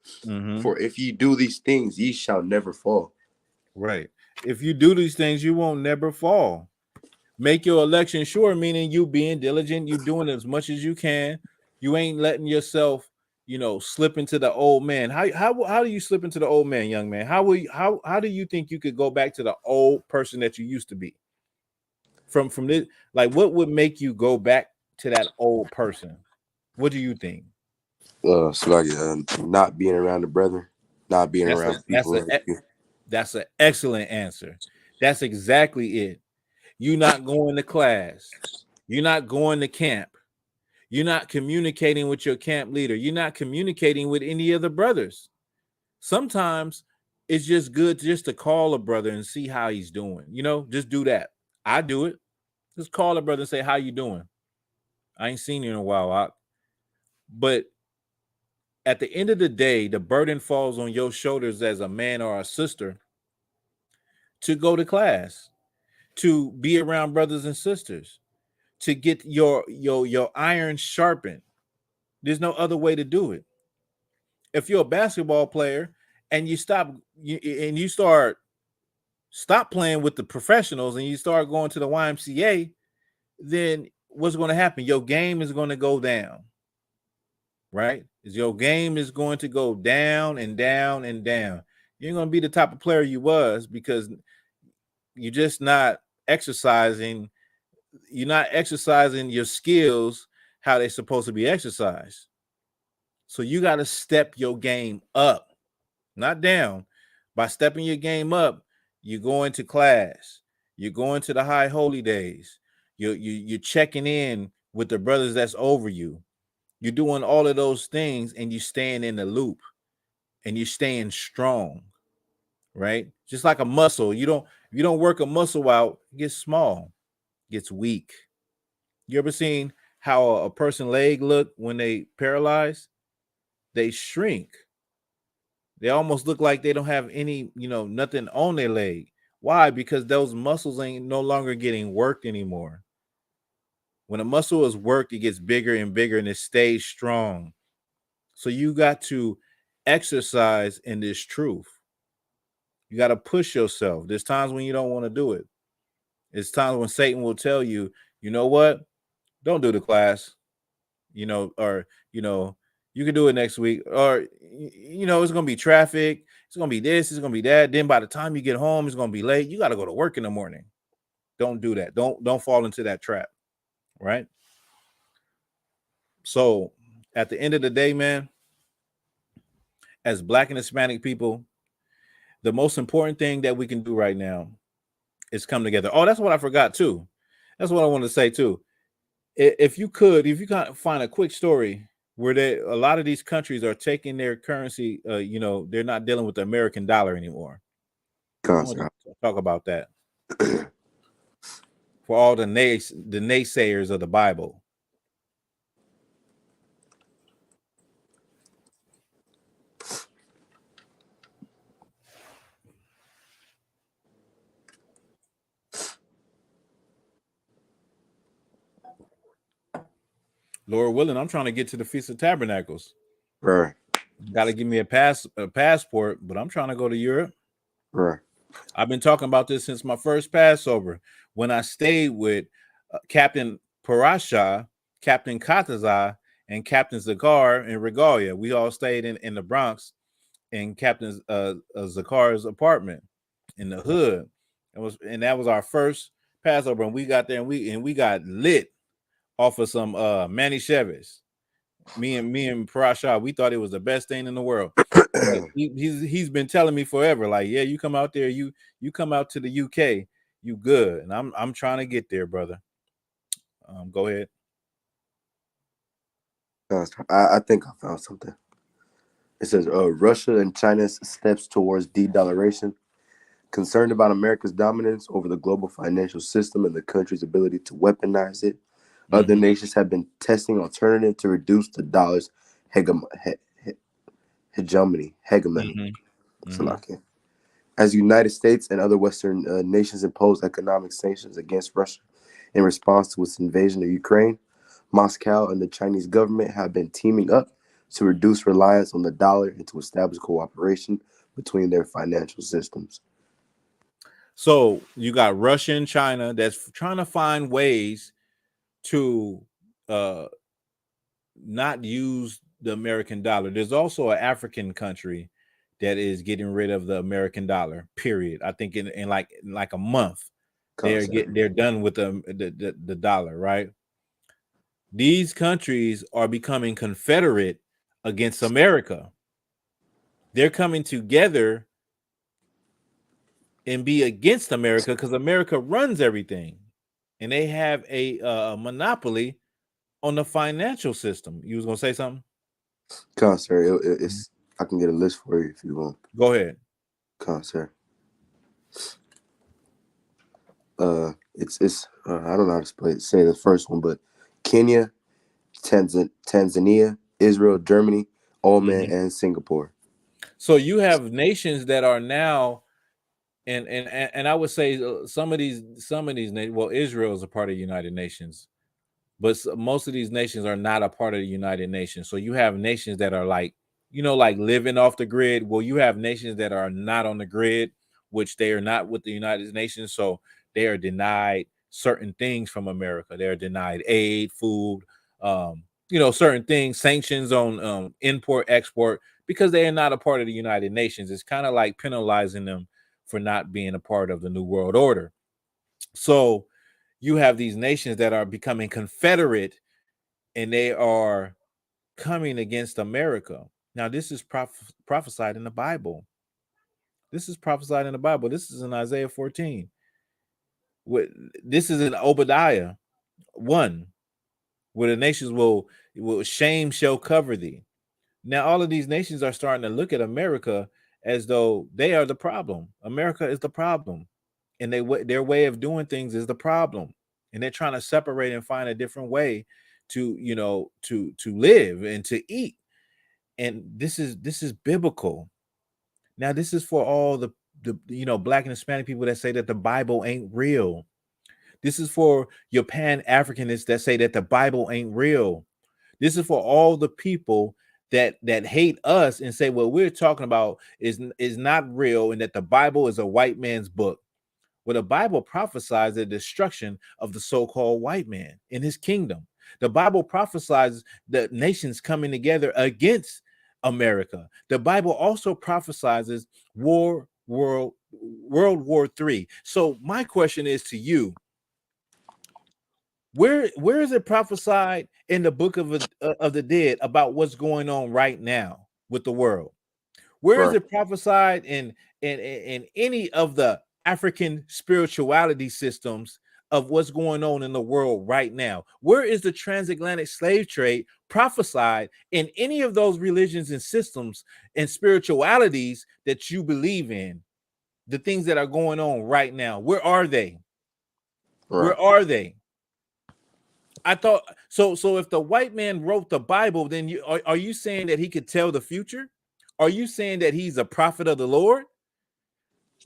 For if ye do these things, ye shall never fall. Right. If you do these things, you won't never fall. Make your election sure, meaning you being diligent, you doing as much as you can. You ain't letting yourself, slip into the old man. How do you slip into the old man, young man? How do you think you could go back to the old person that you used to be? From this, like, what would make you go back to that old person? What do you think? So like not being around the brother, not being That's a around that's people a like you. that's an excellent answer. That's exactly it. You're not going to class. You're not going to camp. You're not communicating with your camp leader. You're not communicating with any of the brothers. Sometimes it's just good just to call a brother and see how he's doing. Just do that. I do it. Just call a brother and say, "How you doing? I ain't seen you in a while." But at the end of the day, the burden falls on your shoulders as a man or a sister to go to class, to be around brothers and sisters, to get your iron sharpened. There's no other way to do it. If you're a basketball player and you stop playing with the professionals and you start going to the YMCA, then what's going to happen? Your game is going to go down, right? Your game is going to go down and down and down. You're going to be the type of player you was because you're just not exercising. You're not exercising your skills how they're supposed to be exercised. So you got to step your game up, not down. By stepping your game up, you go into class. You're going to the high holy days. You're checking in with the brothers that's over you. You're doing all of those things, and you're staying in the loop, and you're staying strong, right? Just like a muscle. If you don't work a muscle out, it gets small, gets weak. You ever seen how a person leg look when they paralyzed? They shrink. They almost look like they don't have any, nothing on their leg. Why? Because those muscles ain't no longer getting worked anymore. When a muscle is worked, it gets bigger and bigger and it stays strong. So you got to exercise in this truth. You got to push yourself. There's times when you don't want to do it. It's times when Satan will tell you, you know what? Don't do the class, or, you can do it next week, or, it's going to be traffic. It's going to be this, it's going to be that. Then by the time you get home, it's going to be late. You got to go to work in the morning. Don't do that. Don't fall into that trap. Right. So at the end of the day, man, as Black and Hispanic people, the most important thing that we can do right now is come together. Oh, that's what I forgot too. That's what I want to say too. If you can find a quick story where a lot of these countries are taking their currency, they're not dealing with the American dollar anymore. I want to talk about that for all the naysayers of the Bible. Lord willing, I'm trying to get to the Feast of Tabernacles. Right. Got to give me a passport, but I'm trying to go to Europe. Right. I've been talking about this since my first Passover when I stayed with Captain Parasha, Captain Kataza, and Captain Zakar in Regalia. We all stayed in the Bronx in Captain Zakar's apartment in the hood. That was our first Passover, and we got there and we got lit off of some Manny Chevis. Me and Parasha, we thought it was the best thing in the world. He's been telling me forever, like, yeah, you come out there, you come out to the UK, you good. And I'm trying to get there, brother. Go ahead. I think I found something. It says Russia and China's steps towards de-dollarization. Concerned about America's dominance over the global financial system and the country's ability to weaponize it, other nations have been testing alternatives to reduce the dollar's hegemony. As the United States and other Western nations impose economic sanctions against Russia in response to its invasion of Ukraine, Moscow and the Chinese government have been teaming up to reduce reliance on the dollar and to establish cooperation between their financial systems. So you got Russia and China that's trying to find ways to not use the American dollar. There's also an African country that is getting rid of the American dollar. Period. I think in like a month, they're done with the dollar. Right. These countries are becoming confederate against America. They're coming together and be against America because America runs everything, and they have a monopoly on the financial system. You was gonna say something? Sir, it's I can get a list for you if you want. Go ahead. Sir. It's I don't know how to say the first one, but Kenya, Tanzania, Israel, Germany, Oman, and Singapore. So you have nations that are now, and I would say some of these well, Israel is a part of the United Nations, but most of these nations are not a part of the United Nations. So you have nations that are like, like living off the grid. Well, you have nations that are not on the grid, which they are not with the United Nations. So they are denied certain things from America. They're denied aid, food, certain things, sanctions on import, export, because they are not a part of the United Nations. It's kind of like penalizing them for not being a part of the New World Order. So you have these nations that are becoming confederate, and they are coming against America. Now, this is prophesied in the Bible. This is prophesied in the Bible. This is in Isaiah 14. This is in Obadiah 1, where the nations will shame shall cover thee. Now, all of these nations are starting to look at America as though they are the problem. America is the problem, and their way of doing things is the problem, and they're trying to separate and find a different way to live and to eat. And this is biblical. Now, this is for all the Black and Hispanic people that say that the Bible ain't real. This is for your Pan-Africanists that say that the Bible ain't real. This is for all the people that hate us and say what we're talking about is not real, and that the Bible is a white man's book. Well, the Bible prophesies the destruction of the so-called white man in his kingdom. The Bible prophesies the nations coming together against America. The Bible also prophesies World War III. So my question is to you: where is it prophesied in the book of the dead about what's going on right now with the world? Where is it prophesied in any of the African spirituality systems of what's going on in the world right now? Where is the transatlantic slave trade prophesied in any of those religions and systems and spiritualities that you believe in? The things that are going on right now, where are they? Where are they? I thought so. So if the white man wrote the Bible, then are you saying that he could tell the future? Are you saying that he's a prophet of the Lord?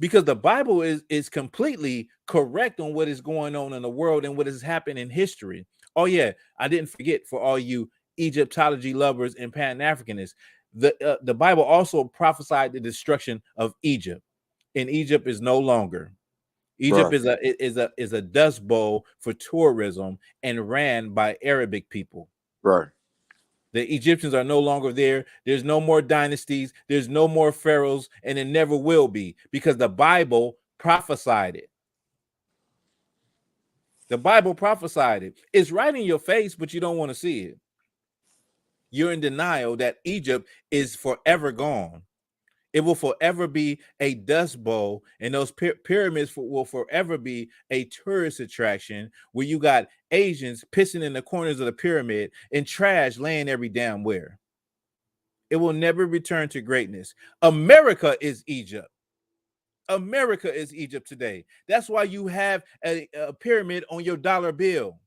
Because the Bible is completely correct on what is going on in the world and what has happened in history. Oh yeah, I didn't forget, for all you Egyptology lovers and Pan-Africanists, the Bible also prophesied the destruction of Egypt, and Egypt is no longer. Egypt is a dust bowl for tourism and ran by Arabic people. Right. The Egyptians are no longer there. There's no more dynasties. There's no more pharaohs, and it never will be, because the Bible prophesied it. The Bible prophesied it. It's right in your face, but you don't want to see it. You're in denial that Egypt is forever gone. It will forever be a dust bowl, and those pyramids will forever be a tourist attraction where you got Asians pissing in the corners of the pyramid and trash laying every damn where. It will never return to greatness. America is Egypt. America is Egypt today. That's why you have a pyramid on your dollar bill.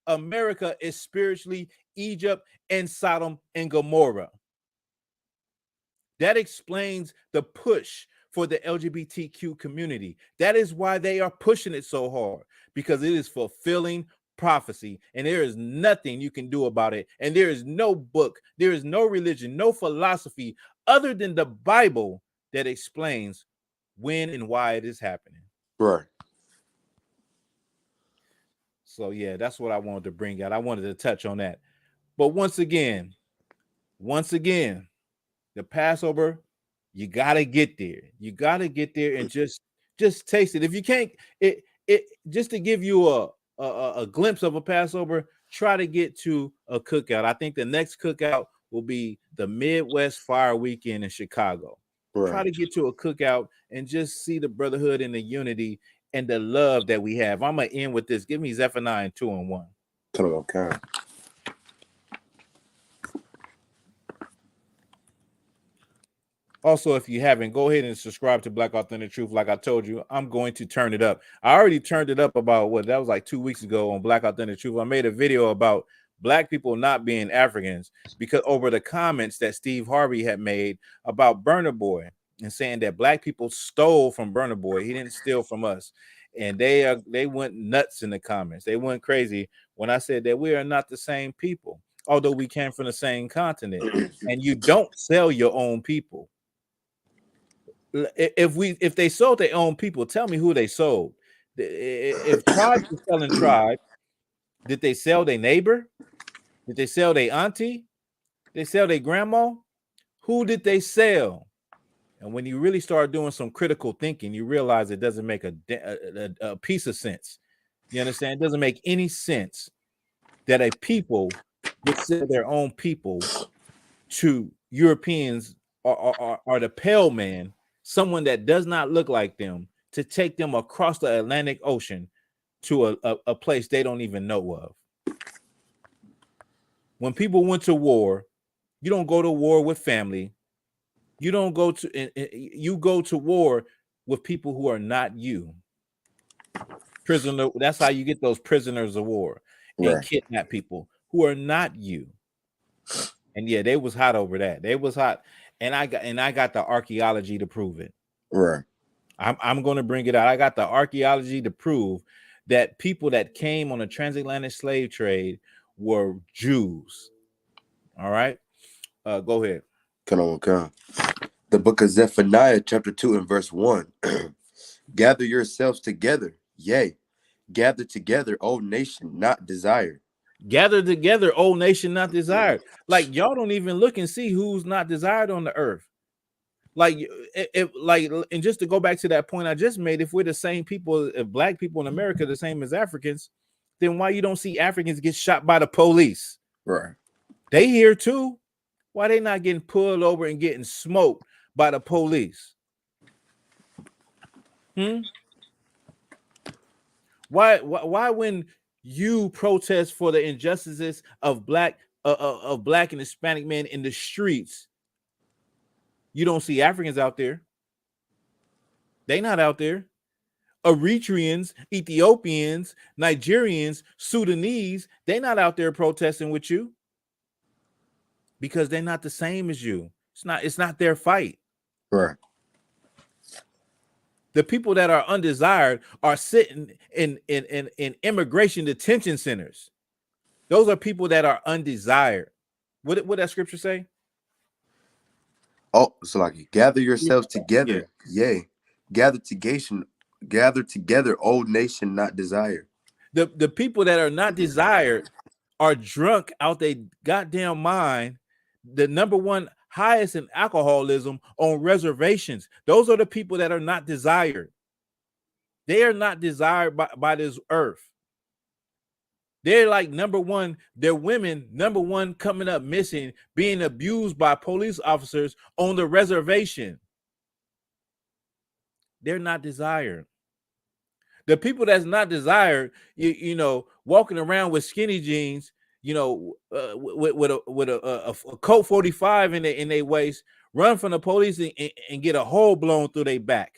America is spiritually Egypt and Sodom and Gomorrah. That explains the push for the LGBTQ community. That is why they are pushing it so hard, because it is fulfilling prophecy, and there is nothing you can do about it. And there is no book, there is no religion, no philosophy other than the Bible that explains when and why it is happening. Right. So yeah, that's what I wanted to bring out. I wanted to touch on that. But once again, the Passover, you gotta get there. You gotta get there and just taste it. If you can't, it just to give you a glimpse of a Passover, try to get to a cookout. I think the next cookout will be the Midwest Fire Weekend in Chicago. Try Right. to get to a cookout and just see the brotherhood and the unity and the love that we have. I'm gonna end with this. Give me Zephaniah 2:1. Come on, Khan. Also, if you haven't, go ahead and subscribe to Black Authentic Truth. Like I told you, I'm going to turn it up. I already turned it up about that was like 2 weeks ago on Black Authentic Truth. I made a video about Black people not being Africans because over the comments that Steve Harvey had made about Burna Boy and saying that Black people stole from Burna Boy. He didn't steal from us. And they went nuts in the comments. They went crazy when I said that we are not the same people, although we came from the same continent. And you don't sell your own people. If they sold their own people, tell me who they sold. If tribes were selling tribe, did they sell their neighbor? Did they sell their auntie? Did they sell their grandma? Who did they sell? And when you really start doing some critical thinking, you realize it doesn't make a piece of sense. You understand? It doesn't make any sense that a people would sell their own people to Europeans or the pale man, someone that does not look like them, to take them across the Atlantic Ocean to a place they don't even know of. When people went to war, you don't go to war with family. You don't go to you go to war with people who are not you. Prisoner, that's how you get those prisoners of war and kidnap people who are not you. And yeah, they was hot over that. They was hot. And I got the archaeology to prove it. Right. I'm going to bring it out. I got the archaeology to prove that people that came on the transatlantic slave trade were Jews. All right. Go ahead. Come on. The book of Zephaniah, chapter 2 and verse 1. Gather yourselves together, yea, gather together, O nation not desired. Gather together, O nation not desired. Like y'all don't even look and see who's not desired on the earth. Like and just to go back to that point I just made, if we're the same people, if Black people in America the same as Africans, then why you don't see Africans get shot by the police? Right. They here too. Why they not getting pulled over and getting smoked by the police? Why when you protest for the injustices of Black and Hispanic men in the streets, you don't see Africans out there? They not out there. Eritreans, Ethiopians, Nigerians, Sudanese, they not out there protesting with you because they're not the same as you. It's not their fight. Right. The people that are undesired are sitting in immigration detention centers. Those are people that are undesired. What that scripture say? Oh, so like gather yourselves together, yea, gather together, old nation not desired. The people that are not desired are drunk out their goddamn mind. The number one highest in alcoholism on reservations. Those are the people that are not desired. They are not desired by this earth. They're like number one, they're women, number one, coming up missing, being abused by police officers on the reservation. They're not desired. The people that's not desired, you know, walking around with skinny jeans, you know, with a Colt 45 in their waist, run from the police and get a hole blown through their back.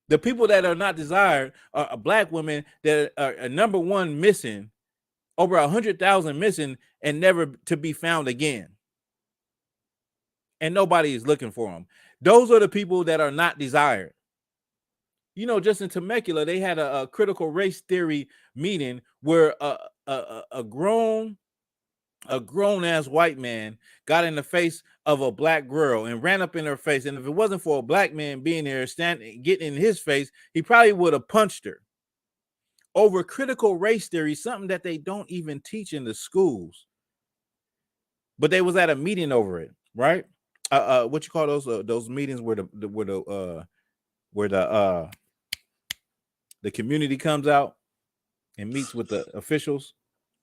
The people that are not desired are Black women that are number one missing, over 100,000 missing and never to be found again. And nobody is looking for them. Those are the people that are not desired. You know, just in Temecula, they had a critical race theory meeting where a grown A grown-ass white man got in the face of a black girl and ran up in her face. And if it wasn't for a black man being there, getting in his face, he probably would have punched her. Over critical race theory, something that they don't even teach in the schools. But they was at a meeting over it, right? What you call those meetings where the community comes out and meets with the officials?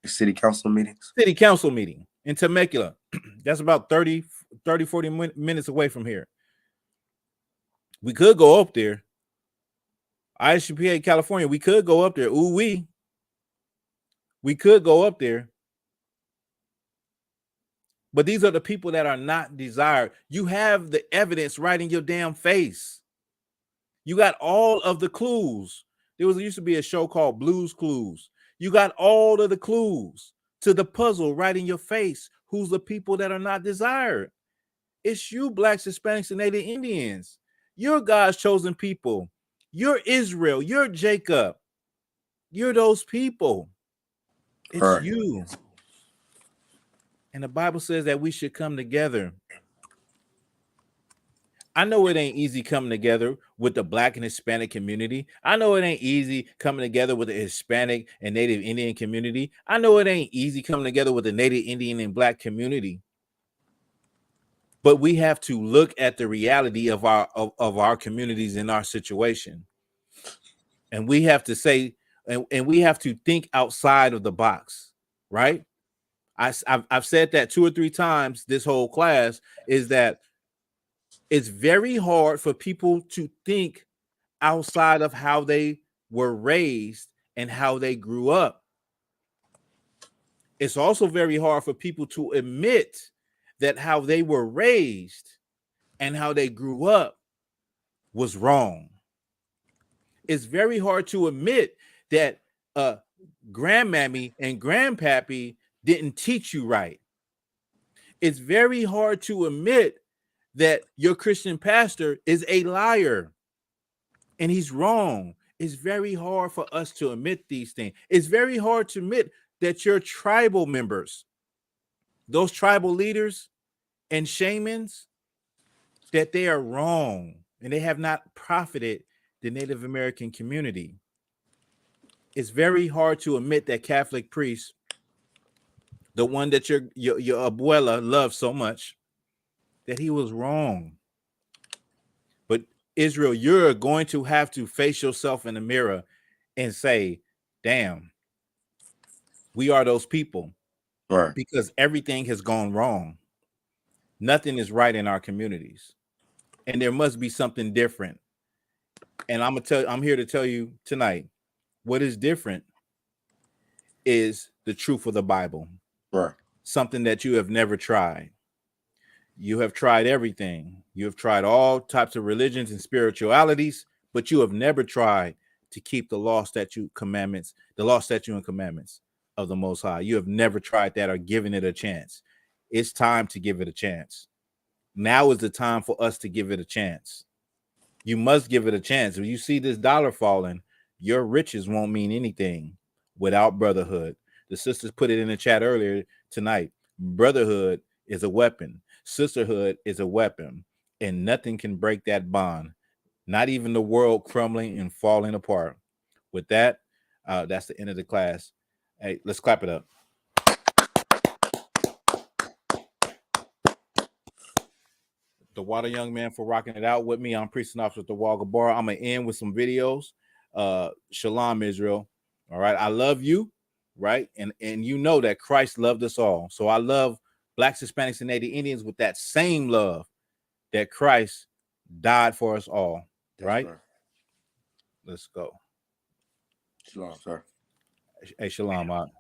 City council meetings. City council meeting in Temecula. That's about 30, 40 minutes away from here. We could go up there. ISUPA, California, we could go up there. Ooh, we could go up there. But these are the people that are not desired. You have the evidence right in your damn face. You got all of the clues. There used to be a show called Blues Clues. You got all of the clues to the puzzle right in your face. Who's the people that are not desired? It's you, blacks, Hispanics, and Native Indians. You're God's chosen people. You're Israel. You're Jacob. You're those people. It's you. And the Bible says that we should come together. I know it ain't easy coming together with the black and Hispanic community. I know it ain't easy coming together with the Hispanic and Native Indian community. I know it ain't easy coming together with the Native Indian and black community. But we have to look at the reality of our communities in our situation. And we have to say, and we have to think outside of the box, right? I've said that 2 or 3 times this whole class, is that it's very hard for people to think outside of how they were raised and how they grew up. It's also very hard for people to admit that how they were raised and how they grew up was wrong. It's very hard to admit that grandmammy and grandpappy didn't teach you right. It's very hard to admit that your Christian pastor is a liar and he's wrong. It's very hard for us to admit these things. It's very hard to admit that your tribal members, those tribal leaders and shamans, that they are wrong and they have not profited the Native American community. It's very hard to admit that Catholic priest, the one that your abuela loves so much, that he was wrong. But Israel, you're going to have to face yourself in the mirror and say, damn, we are those people. Right. Because everything has gone wrong. Nothing is right in our communities. And there must be something different. And I'm here to tell you tonight, what is different is the truth of the Bible. Right. Something that you have never tried. You have tried everything. You have tried all types of religions and spiritualities, but you have never tried to keep the law, statute, commandments, the law, statute, and commandments of the Most High. You have never tried that or given it a chance. It's time to give it a chance. Now is the time for us to give it a chance. You must give it a chance. When you see this dollar falling, your riches won't mean anything without brotherhood. The sisters put it in the chat earlier tonight. Brotherhood is a weapon. Sisterhood is a weapon. And nothing can break that bond. Not even the world crumbling and falling apart. With that, that's the end of the class. Hey, let's clap it up. The Water Young Man for rocking it out with me. I'm Priest and Officer Tawal Gabar. I'm going to end with some videos. Shalom, Israel. All right. I love you. Right. And you know that Christ loved us all. So I love blacks, Hispanics, and Native Indians with that same love that Christ died for us all. Right. Let's go. Shalom, sir. Hey, shalom, man.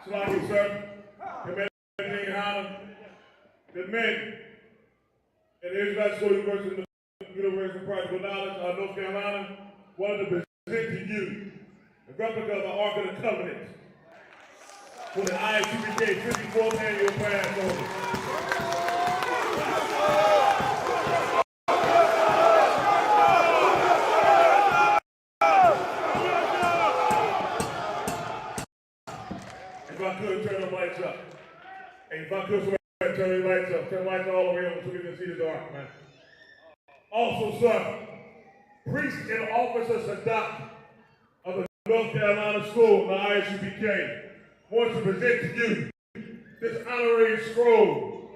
Salaki, sir. Commander Hunter, the men in the Israelite School University of Practical Knowledge, North Carolina, wanted to present to you the replica of the Ark of the Covenant for the ISUPK 54th annual Passover. If I could turn the lights up. Hey, if I could turn the lights up. Turn the lights all the way up so we can see the dark, man. Also, sir, priest and officer Sadat of the North Carolina School, the ISUPK, wants to present to you this honorary scroll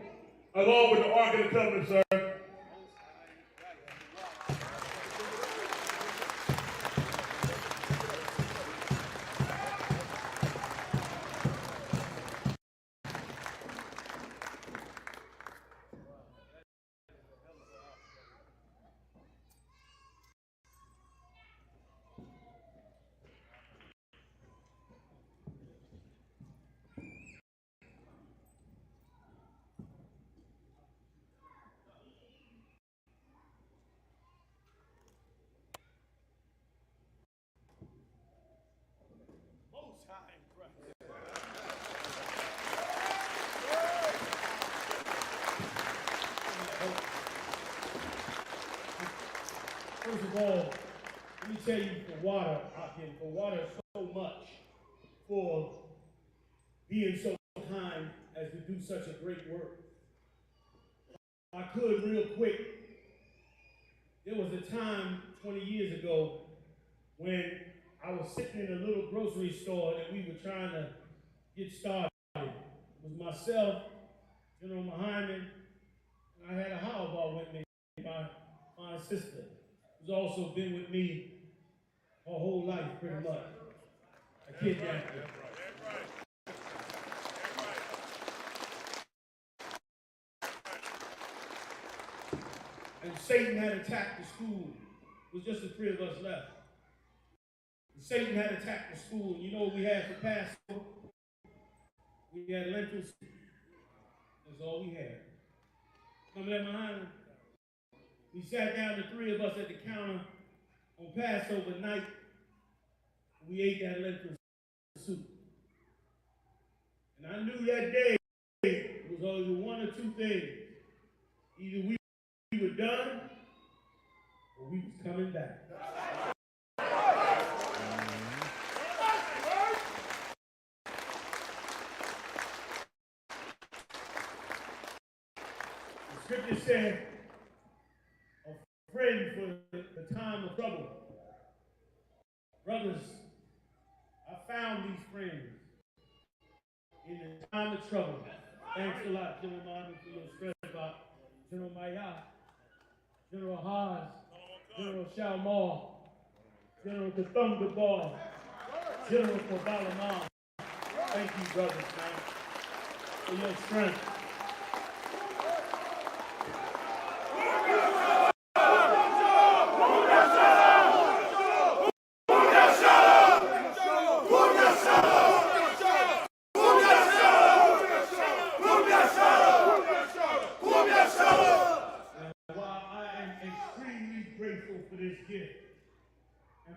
along with the Ark of the Covenant, sir. First of all, let me tell you for water so much for being so kind as to do such a great work. I could real quick. There was a time 20 years ago when I was sitting in a little grocery store that we were trying to get started. It was myself, General Muhammad, and I had a Howball with me, my sister, who's also been with me her whole life, pretty much. I kidnapped her. And Satan had attacked the school. It was just the three of us left. And Satan had attacked the school. You know what we had for Passover? We had lentils. That's all we had. Come there behind him. We sat down, the three of us at the counter on Passover night. We ate that lentil soup. And I knew that day it was only one or two things. Either we were done or we was coming back. The scripture said, a friend for the time of trouble. Brothers, I found these friends in the time of trouble. Thanks a lot, General Martin, for your stress about General Maya, General Haas, General Shalmar, General Kathunga Ball, General Kobalamam. Thank you, brothers, man, for your strength.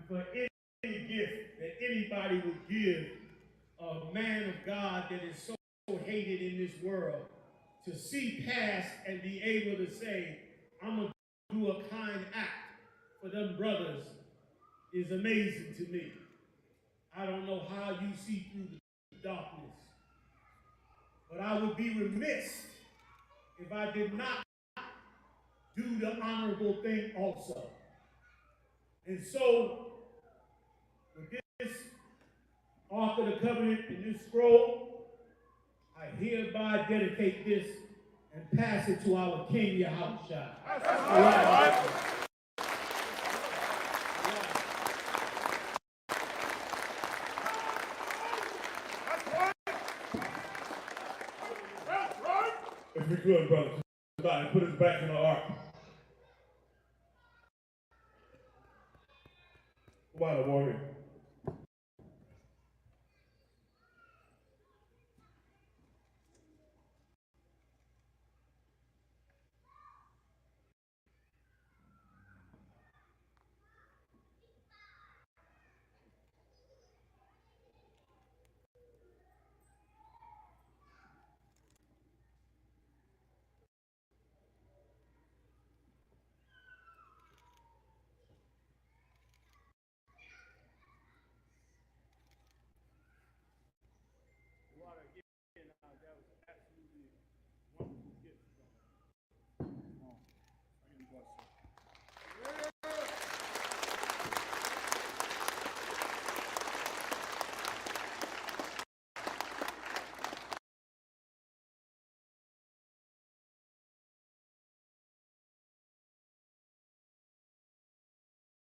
For any gift that anybody would give a man of God that is so hated in this world, to see past and be able to say, I'm going to do a kind act for them brothers, is amazing to me. I don't know how you see through the darkness, but I would be remiss if I did not do the honorable thing also. And so, with this Ark of the Covenant and this scroll, I hereby dedicate this and pass it to our King Yahushua. If we could, brother, somebody put us back in the Ark. What a warrior.